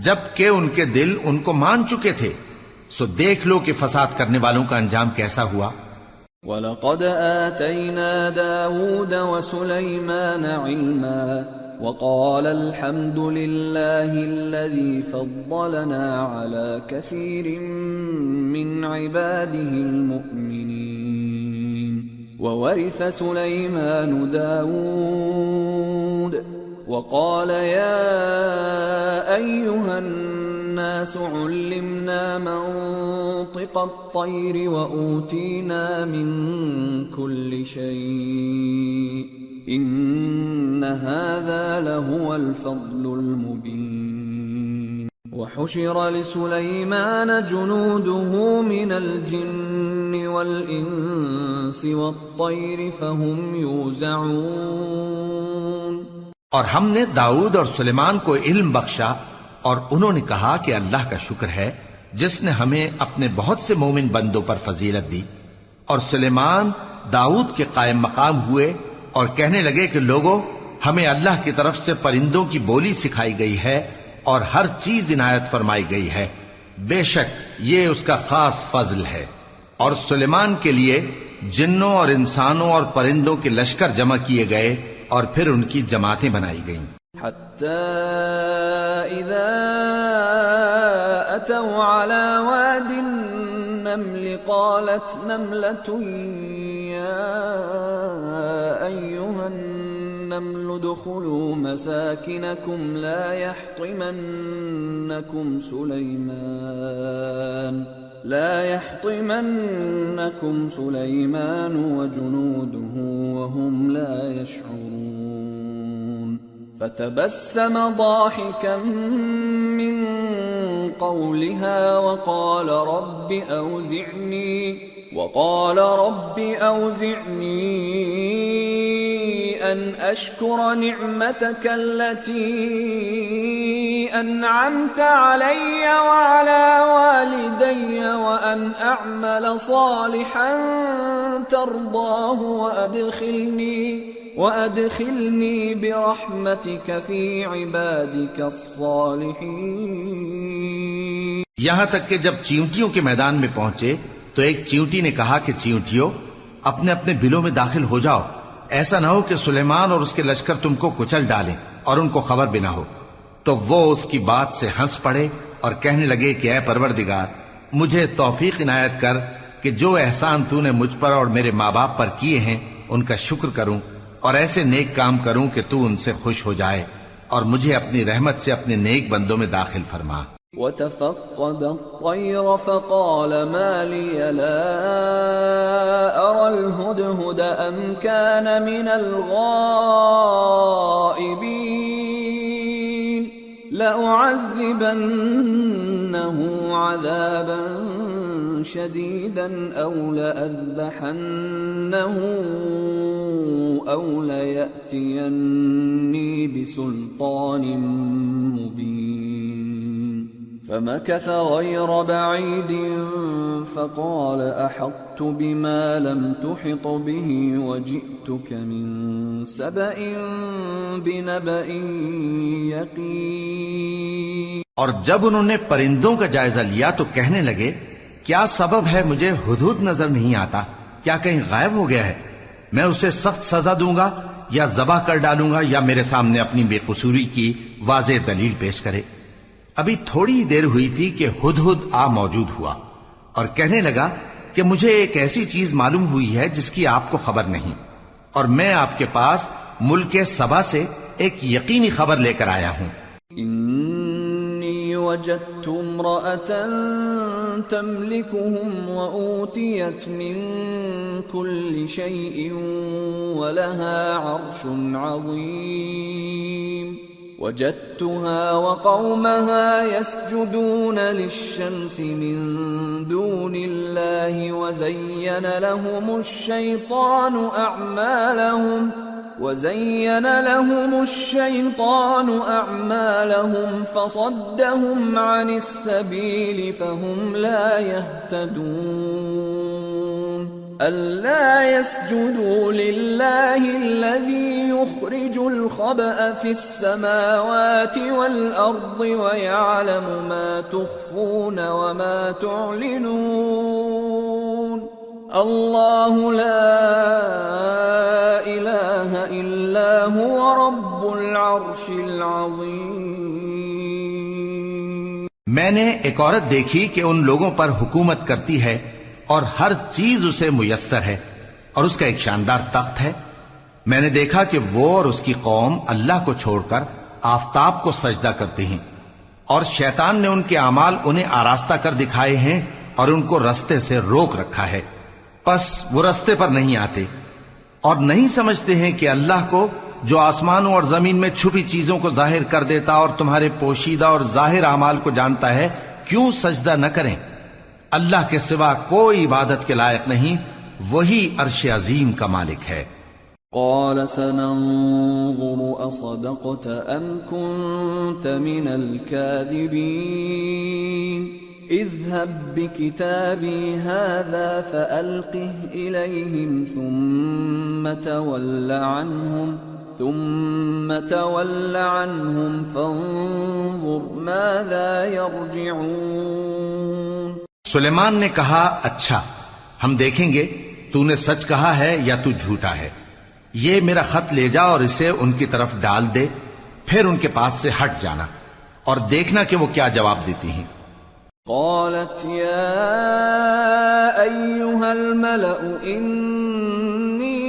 جبکہ ان کے دل ان کو مان چکے تھے. سو دیکھ لو کہ فساد کرنے والوں کا انجام کیسا ہوا. وَلَقَدْ آتَيْنَا دَاوُودَ وَسُلَيْمَانَ عِلْمًا وَقَالَ الْحَمْدُ لِلَّهِ الَّذِي فَضَّلَنَا عَلَى كَثِيرٍ مِّنْ عِبَادِهِ الْمُؤْمِنِينَ وَوَرِثَ سُلَيْمَانُ دَاوُودَ وَقَالَ يَا أَيُّهَا النَّاسُ عُلِّمْنَا مَنطِقَ الطَّيْرِ وَأُوتِينَا مِن كُلِّ شَيْءٍ إِنَّ هَذَا لَهُوَ الْفَضْلُ الْمُبِينُ وَحُشِرَ لِسُلَيْمَانَ جُنُودُهُ مِنَ الْجِنِّ وَالْإِنسِ وَالطَّيْرِ فَهُمْ يُوزَعُونَ اور ہم نے داؤد اور سلیمان کو علم بخشا اور انہوں نے کہا کہ اللہ کا شکر ہے جس نے ہمیں اپنے بہت سے مومن بندوں پر فضیلت دی. اور سلیمان داؤد کے قائم مقام ہوئے اور کہنے لگے کہ لوگوں، ہمیں اللہ کی طرف سے پرندوں کی بولی سکھائی گئی ہے اور ہر چیز عنایت فرمائی گئی ہے، بے شک یہ اس کا خاص فضل ہے. اور سلیمان کے لیے جنوں اور انسانوں اور پرندوں کے لشکر جمع کیے گئے اور پھر ان کی جماعتیں بنائی گئیں. حتى إذا أتوا على واد النمل قالت نملة يا أيها النمل ادخلوا مساكنكم لا يحطمنكم سليمان وجنوده وهم لا يشعرون. فتبسم ضاحكا من قولها وقال رب أوزعني أن أشكر نعمتك التي أنعمت علي وعلى والدي وأن أعمل صالحا ترضاه وأدخلني برحمتك في عبادك الصالحين. یہاں تک کہ جب چیونٹیوں کے میدان میں پہنچے تو ایک چیونٹی نے کہا کہ چیونٹیوں، اپنے اپنے بلوں میں داخل ہو جاؤ، ایسا نہ ہو کہ سلیمان اور اس کے لشکر تم کو کچل ڈالیں اور ان کو خبر بھی نہ ہو. تو وہ اس کی بات سے ہنس پڑے اور کہنے لگے کہ اے پروردگار، مجھے توفیق عنایت کر کہ جو احسان تو نے مجھ پر اور میرے ماں باپ پر کیے ہیں ان کا شکر کروں اور ایسے نیک کام کروں کہ تو ان سے خوش ہو جائے اور مجھے اپنی رحمت سے اپنے نیک بندوں میں داخل فرما. وَتَفَقَّدَ الطَّيْرَ فَقَالَ مَا لِيَ لَا أَرَى الْهُدْهُدَ أَمْ كَانَ مِنَ الْغَائِبِينَ لَأُعَذِّبَنَّهُ عَذَابًا شَدِيدًا أَوْ لَأَذْبَحَنَّهُ أَوْ لَيَأْتِيَنِّي بِسُلْطَانٍ مُبِينٍ. فمكث غير بعيد فقال أحطت بما لم تحط به وجئتك من سبأ بنبأ يقين. اور جب انہوں نے پرندوں کا جائزہ لیا تو کہنے لگے کیا سبب ہے مجھے ہدہد نظر نہیں آتا؟ کیا کہیں غائب ہو گیا ہے؟ میں اسے سخت سزا دوں گا یا ذبح کر ڈالوں گا یا میرے سامنے اپنی بے قصوری کی واضح دلیل پیش کرے. ابھی تھوڑی ہی دیر ہوئی تھی کہ ہدہد آ موجود ہوا اور کہنے لگا کہ مجھے ایک ایسی چیز معلوم ہوئی ہے جس کی آپ کو خبر نہیں، اور میں آپ کے پاس ملک سبا سے ایک یقینی خبر لے کر آیا ہوں. انی وجدت امرأة تملكهم وأوتيت من كل شيء ولها عرش عظيم. وجدتها وقومها يسجدون للشمس من دون الله وزين لهم الشيطان أعمالهم فصدهم عن السبيل فهم لا يهتدون. ألا يسجدوا لله الذي يخرج الخبأ في السماوات والأرض ويعلم ما تخفون وما تعلنون. اللہ لا الہ الا هو رب العرش العظیم۔ میں نے ایک عورت دیکھی کہ ان لوگوں پر حکومت کرتی ہے اور ہر چیز اسے میسر ہے اور اس کا ایک شاندار تخت ہے۔ میں نے دیکھا کہ وہ اور اس کی قوم اللہ کو چھوڑ کر آفتاب کو سجدہ کرتے ہیں، اور شیطان نے ان کے اعمال انہیں آراستہ کر دکھائے ہیں اور ان کو رستے سے روک رکھا ہے، پس وہ رستے پر نہیں آتے اور نہیں سمجھتے ہیں کہ اللہ کو جو آسمانوں اور زمین میں چھپی چیزوں کو ظاہر کر دیتا اور تمہارے پوشیدہ اور ظاہر اعمال کو جانتا ہے، کیوں سجدہ نہ کریں؟ اللہ کے سوا کوئی عبادت کے لائق نہیں، وہی عرش عظیم کا مالک ہے۔ قال سننظر اصدقت ام كنت من الكاذبين اذهب بكتابي هذا فألقه إليهم ثم تول عنهم فانظر ماذا يرجعون۔ سلیمان نے کہا اچھا، ہم دیکھیں گے تو نے سچ کہا ہے یا تو جھوٹا ہے۔ یہ میرا خط لے جا اور اسے ان کی طرف ڈال دے، پھر ان کے پاس سے ہٹ جانا اور دیکھنا کہ وہ کیا جواب دیتی ہیں۔ قالت يا أيها الملأ إني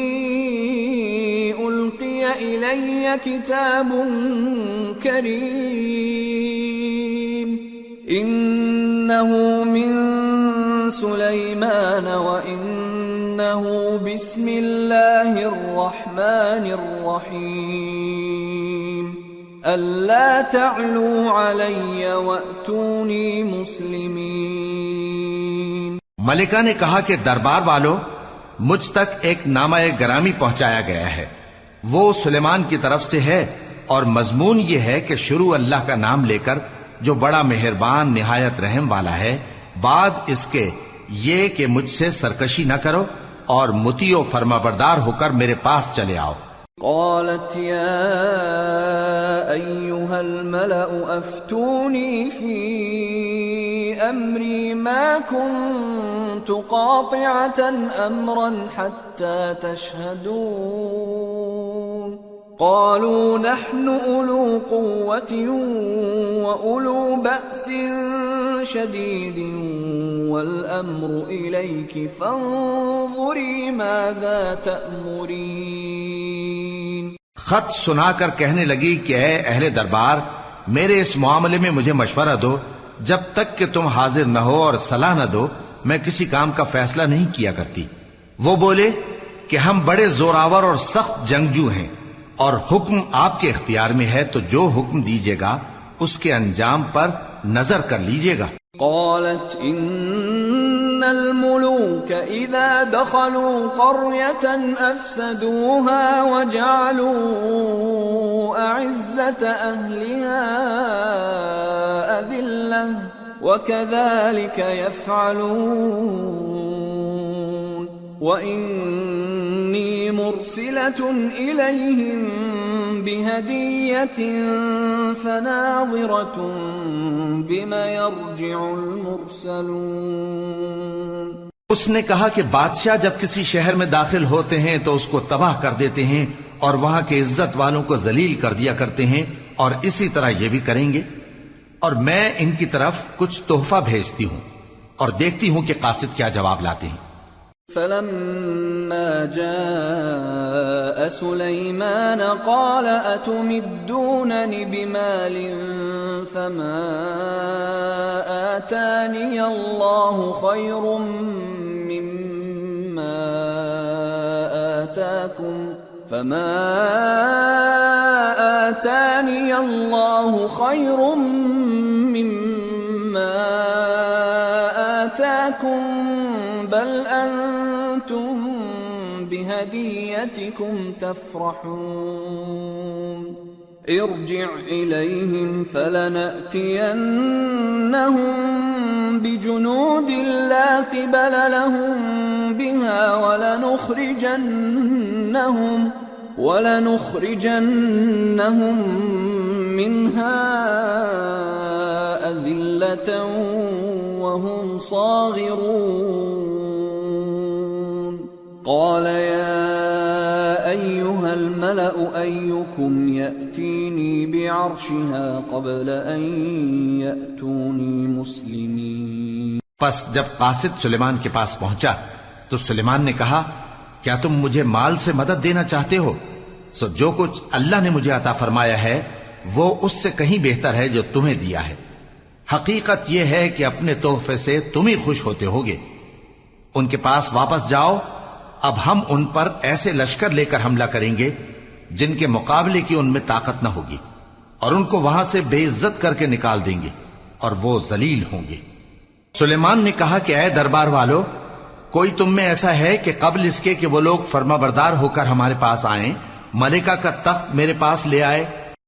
ألقي إلي كتاب كريم إنه من سليمان وإنه بسم الله الرحمن الرحيم ألا تعلوا علي وأتوني مسلمين۔ ملکہ نے کہا کہ دربار والو، مجھ تک ایک نامہ گرامی پہنچایا گیا ہے، وہ سلیمان کی طرف سے ہے اور مضمون یہ ہے کہ شروع اللہ کا نام لے کر جو بڑا مہربان نہایت رحم والا ہے، بعد اس کے یہ کہ مجھ سے سرکشی نہ کرو اور مطیع و فرمانبردار ہو کر میرے پاس چلے آؤ۔ قالت يا أيها الملأ أفتوني في أمري ما كنت قاطعة أمرا حتى تشهدون قالوا نحن أولو قوة وأولو بأس شديد والأمر إليك فانظري ماذا تأمرين۔ خط سنا کر کہنے لگی کہ اے اہل دربار، میرے اس معاملے میں مجھے مشورہ دو، جب تک کہ تم حاضر نہ ہو اور صلاح نہ دو میں کسی کام کا فیصلہ نہیں کیا کرتی۔ وہ بولے کہ ہم بڑے زوراور اور سخت جنگجو ہیں اور حکم آپ کے اختیار میں ہے، تو جو حکم دیجیے گا اس کے انجام پر نظر کر لیجیے گا۔ قالت ان الملوك اذا دخلوا قرية افسدوها وجعلوا اعزة اهلها اذلة وكذلك يفعلون وإني مرسلة إليهم بهدية فناظرة بما يرجع المرسلون۔ اس نے کہا کہ بادشاہ جب کسی شہر میں داخل ہوتے ہیں تو اس کو تباہ کر دیتے ہیں اور وہاں کے عزت والوں کو ذلیل کر دیا کرتے ہیں، اور اسی طرح یہ بھی کریں گے، اور میں ان کی طرف کچھ تحفہ بھیجتی ہوں اور دیکھتی ہوں کہ قاصد کیا جواب لاتے ہیں۔ فلما جاء سليمان قال أتمدونني بمال فما آتاني الله خير مما آتاكم بل أنتم بهديتكم تفرحون ارجع إليهم فلنأتينهم بجنود لا قبل لهم بها ولنخرجنهم منها أذلة وهم صاغرون۔ قال يا أيها الملأ أيكم يأتيني بعرشها قبل أن يأتوني مسلمين. پس جب قاصد سلیمان کے پاس پہنچا تو سلیمان نے کہا کیا تم مجھے مال سے مدد دینا چاہتے ہو؟ سو جو کچھ اللہ نے مجھے عطا فرمایا ہے وہ اس سے کہیں بہتر ہے جو تمہیں دیا ہے. حقیقت یہ ہے کہ اپنے تحفے سے تم ہی خوش ہوتے ہوگے. ان کے پاس واپس جاؤ. اب ہم ان پر ایسے لشکر لے کر حملہ کریں گے جن کے مقابلے کی ان میں طاقت نہ ہوگی، اور ان کو وہاں سے بے عزت کر کے نکال دیں گے اور وہ ذلیل ہوں گے. سلیمان نے کہا کہ اے دربار والو، کوئی تم میں ایسا ہے کہ قبل اس کے کہ وہ لوگ فرما بردار ہو کر ہمارے پاس آئیں ملکہ کا تخت میرے پاس لے آئے؟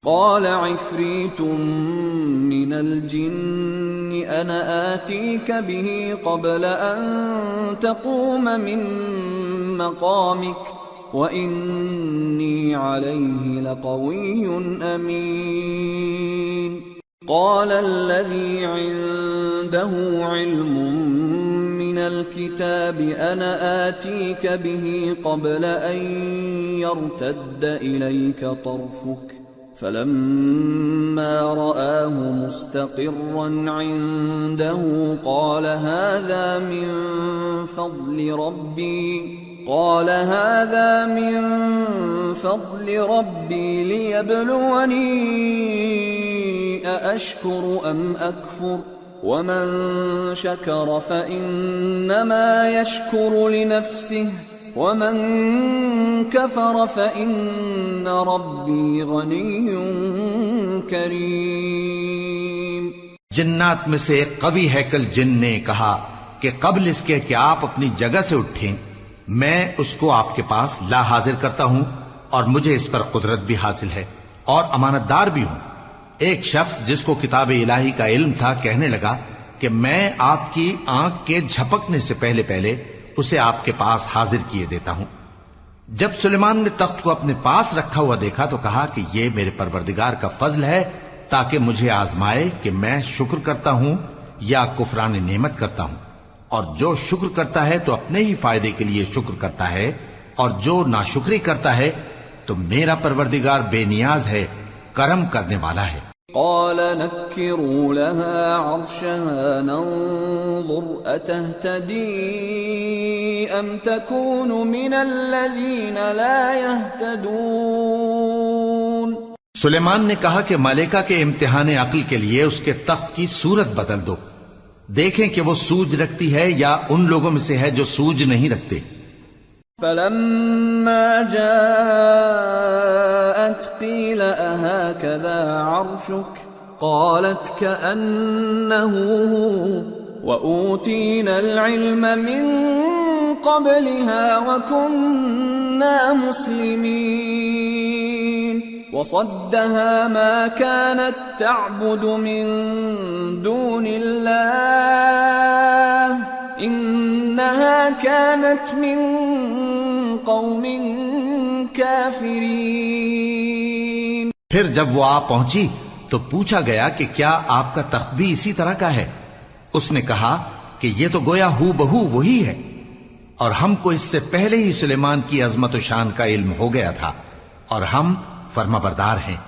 قال عفريت من الجن أنا آتيك به قبل أن تقوم من مقامك وإني عليه لقوي أمين. قال الذي عنده علم من الكتاب أنا آتيك به قبل أن يرتد إليك طرفك فلما رآه مستقرا عنده قال هذا من فضل ربي ليبلوني أأشكر أم أكفر ومن شكر فإنما يشكر لنفسه ومن كفر فإن ربي غني كريم. جنات میں سے ایک قوی ہیکل جن نے کہا کہ قبل اس کے کہ آپ اپنی جگہ سے اٹھیں میں اس کو آپ کے پاس لا حاضر کرتا ہوں اور مجھے اس پر قدرت بھی حاصل ہے اور امانت دار بھی ہوں. ایک شخص جس کو کتاب الہی کا علم تھا کہنے لگا کہ میں آپ کی آنکھ کے جھپکنے سے پہلے پہلے اسے آپ کے پاس حاضر کیے دیتا ہوں. جب سلیمان نے تخت کو اپنے پاس رکھا ہوا دیکھا تو کہا کہ یہ میرے پروردگار کا فضل ہے تاکہ مجھے آزمائے کہ میں شکر کرتا ہوں یا کفران نعمت کرتا ہوں. اور جو شکر کرتا ہے تو اپنے ہی فائدے کے لیے شکر کرتا ہے، اور جو ناشکری کرتا ہے تو میرا پروردگار بے نیاز ہے، کرم کرنے والا ہے. قال نكروا لها عرشها ننظر أتهتدي أم تكون من الذين لا يهتدون. سلیمان نے کہا کہ ملکہ کے امتحان عقل کے لیے اس کے تخت کی صورت بدل دو، دیکھیں کہ وہ سوج رکھتی ہے یا ان لوگوں میں سے ہے جو سوج نہیں رکھتے. فلما جاءت قيل أهكذا عرشك قالت كأنه هو وأوتينا العلم من قبلها وكنا مسلمين. وصدها ما كانت تعبد من دون الله إنها كانت من قوم كافرين. پھر جب وہ آ پہنچی تو پوچھا گیا کہ کیا آپ کا تخت بھی اسی طرح کا ہے؟ اس نے کہا کہ یہ تو گویا ہو بہو وہی ہے، اور ہم کو اس سے پہلے ہی سلیمان کی عظمت و شان کا علم ہو گیا تھا، اور ہم فرما بردار ہیں.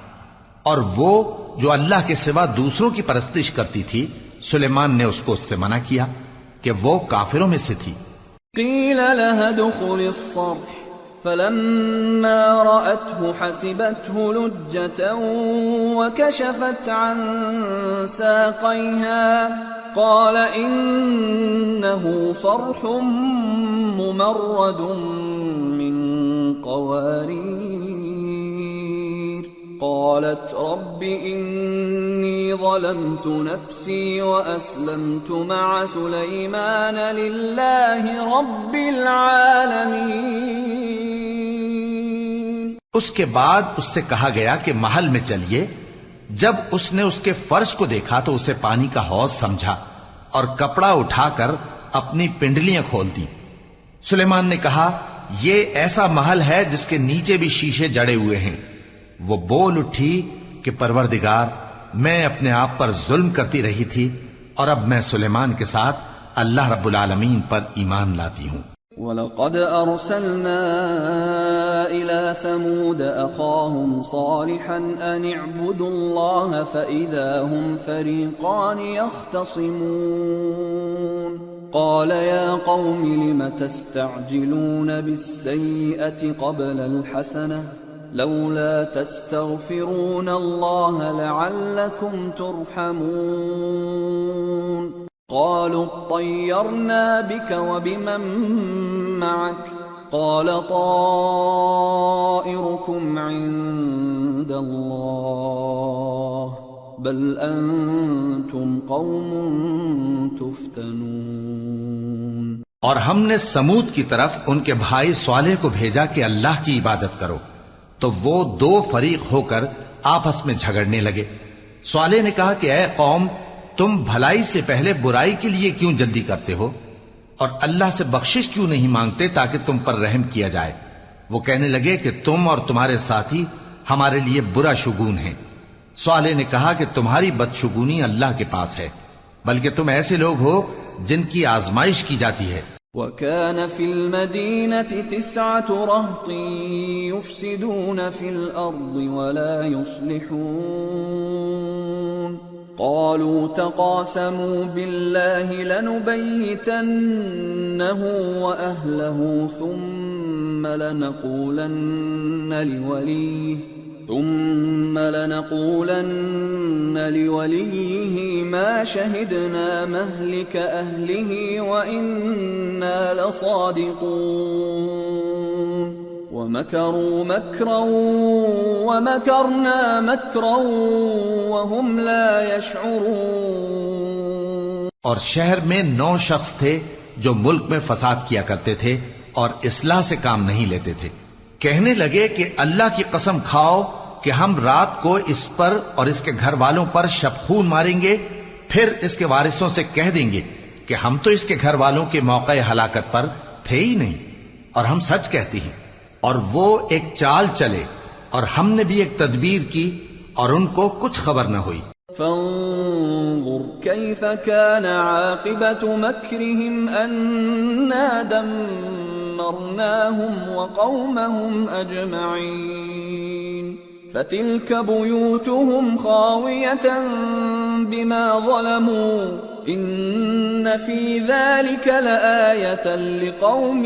اور وہ جو اللہ کے سوا دوسروں کی پرستش کرتی تھی سلیمان نے اس کو اس سے منع کیا کہ وہ کافروں میں سے تھی. قیل لها ادخل الصرح فلما رأته حسبته لجة وكشفت عن ساقيها قال إنه صرح ممرد من قوارير. قالت رب إني ظلمت نفسي وأسلمت مع سليمان لله رب العالمين. اس کے بعد اس سے کہا گیا کہ محل میں چلیے. جب اس نے اس کے فرش کو دیکھا تو اسے پانی کا حوض سمجھا اور کپڑا اٹھا کر اپنی پنڈلیاں کھول دی. سلیمان نے کہا یہ ایسا محل ہے جس کے نیچے بھی شیشے جڑے ہوئے ہیں. وہ بول اٹھی کہ پروردگار میں اپنے آپ پر ظلم کرتی رہی تھی اور اب میں سلیمان کے ساتھ اللہ رب العالمین پر ایمان لاتی ہوں. وَلَقَدْ أَرْسَلْنَا إِلَى ثَمُودَ أَخَاهُمْ صَالِحًا أَنِ اعْبُدُوا اللَّهَ فَإِذَا هُمْ فَرِيقَانِ يَخْتَصِمُونَ قَالَ يَا قَوْمِ لِمَ تَسْتَعْجِلُونَ بِالسَّيِّئَةِ قَبْلَ الْحَسَنَةِ لَوْلَا تَسْتَغْفِرُونَ اللَّهَ لَعَلَّكُمْ تُرْحَمُونَ قالوا اطيرنا بك وبمن معك قال طائركم عند الله بل أنتم قوم تفتنون۔ اور ہم نے سمود کی طرف ان کے بھائی صالح کو بھیجا کہ اللہ کی عبادت کرو، تو وہ دو فریق ہو کر آپس میں جھگڑنے لگے۔ صالح نے کہا کہ اے قوم، تم بھلائی سے پہلے برائی کے لیے کیوں جلدی کرتے ہو اور اللہ سے بخشش کیوں نہیں مانگتے تاکہ تم پر رحم کیا جائے؟ وہ کہنے لگے کہ تم اور تمہارے ساتھی ہمارے لیے برا شگون ہیں۔ صالح نے کہا کہ تمہاری بدشگونی اللہ کے پاس ہے، بلکہ تم ایسے لوگ ہو جن کی آزمائش کی جاتی ہے۔ وَكَانَ فِي الْمَدِينَةِ 9 رَهْطٍ يُفْسِدُونَ فِي الْأَرْضِ وَلَا يُصْلِحُونَ قالوا تقاسموا بالله لنبيتنه وأهله ثم لنقولن لوليه ما شهدنا مهلك أهله وإنا لصادقون ومكروا مكرا ومكرنا مكرا وهم لا يشعرون۔ اور شہر میں 9 شخص تھے جو ملک میں فساد کیا کرتے تھے اور اصلاح سے کام نہیں لیتے تھے۔ کہنے لگے کہ اللہ کی قسم کھاؤ کہ ہم رات کو اس پر اور اس کے گھر والوں پر شبخون ماریں گے، پھر اس کے وارثوں سے کہہ دیں گے کہ ہم تو اس کے گھر والوں کے موقع ہلاکت پر تھے ہی نہیں، اور ہم سچ کہتے ہیں۔ اور وہ ایک چال چلے اور ہم نے بھی ایک تدبیر کی اور ان کو کچھ خبر نہ ہوئی۔ فانظر كيف كان عاقبة مكرهم أنا دمرناهم وقومهم أجمعين فتلك بيوتهم خاوية بما ظلموا إن في ذلك لآية لقوم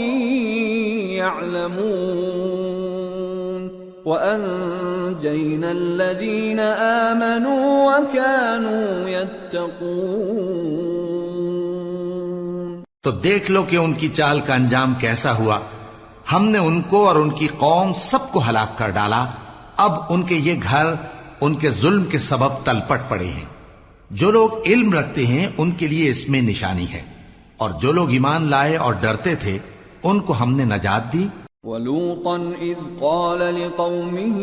يعلمون وأنجينا الذين آمنوا وكانوا يتقون۔ تو دیکھ لو کہ ان کی چال کا انجام کیسا ہوا۔ ہم نے ان کو اور ان کی قوم سب کو ہلاک کر ڈالا۔ اب ان کے یہ گھر ان کے ظلم کے سبب تلپٹ پڑے ہیں۔ جو لوگ علم رکھتے ہیں ان کے لیے اس میں نشانی ہے، اور جو لوگ ایمان لائے اور ڈرتے تھے ان کو ہم نے نجات دی۔ وَلُوطًا إِذْ قَالَ لِقَوْمِهِ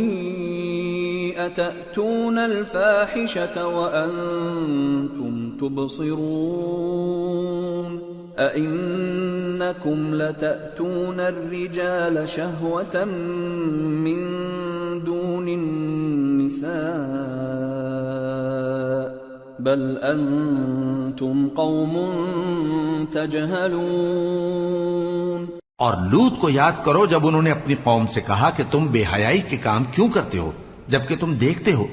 أَتَأْتُونَ الْفَاحِشَةَ وَأَنْتُمْ تُبْصِرُونَ أَإِنَّكُمْ لَتَأْتُونَ الرِّجَالَ شَهْوَةً مِّن دُونِ النِّسَاءِ بَلْ أَنْتُمْ قَوْمٌ تَجْهَلُونَ۔ اور لوط کو یاد کرو جب انہوں نے اپنی قوم سے کہا کہ تم بے حیائی کے کام کیوں کرتے ہو جبکہ تم دیکھتے ہو؟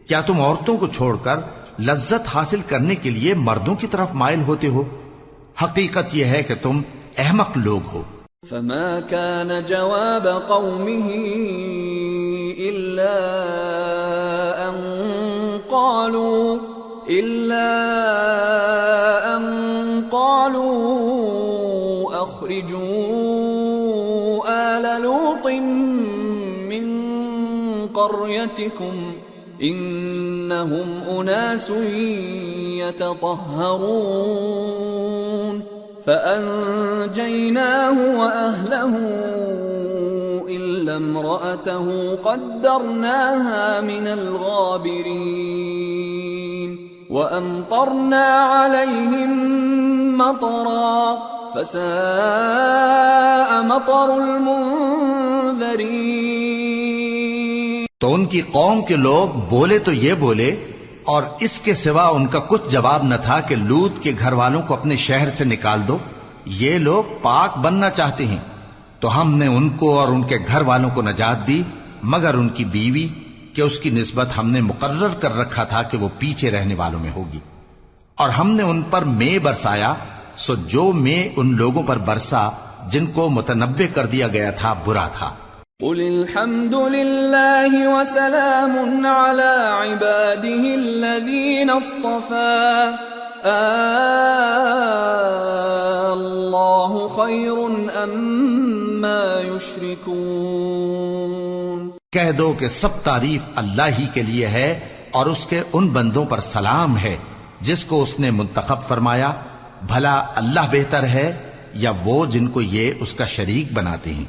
کیا تم عورتوں کو چھوڑ کر لذت حاصل کرنے کے لیے مردوں کی طرف مائل ہوتے ہو؟ حقیقت یہ ہے کہ تم احمق لوگ ہو۔ فما كان جواب قومه إلا أن قالوا أخرجوا آل لوط من قريتكم إنهم أناس يتطهرون فأنجيناه وأهله إلا امرأته قدرناها من الغابرين وأمطرنا عليهم مطرا فساء مطر المنذرين۔ تو ان کی قوم کے لوگ بولے تو یہ بولے، اور اس کے سوا ان کا کچھ جواب نہ تھا کہ لوط کے گھر والوں کو اپنے شہر سے نکال دو، یہ لوگ پاک بننا چاہتے ہیں، تو ہم نے ان کو اور ان کے گھر والوں کو نجات دی مگر ان کی بیوی کہ اس کی نسبت ہم نے مقرر کر رکھا تھا کہ وہ پیچھے رہنے والوں میں ہوگی، اور ہم نے ان پر مے برسایا، سو جو مے ان لوگوں پر برسا جن کو متنبع کر دیا گیا تھا برا تھا۔ قل الحمد لله وسلام على عباده الذين اصطفى الله خير أما يشركون۔ کہہ دو کہ سب تعریف اللہ ہی کے لیے ہے اور اس کے ان بندوں پر سلام ہے جس کو اس نے منتخب فرمایا، بھلا اللہ بہتر ہے یا وہ جن کو یہ اس کا شریک بناتے ہیں؟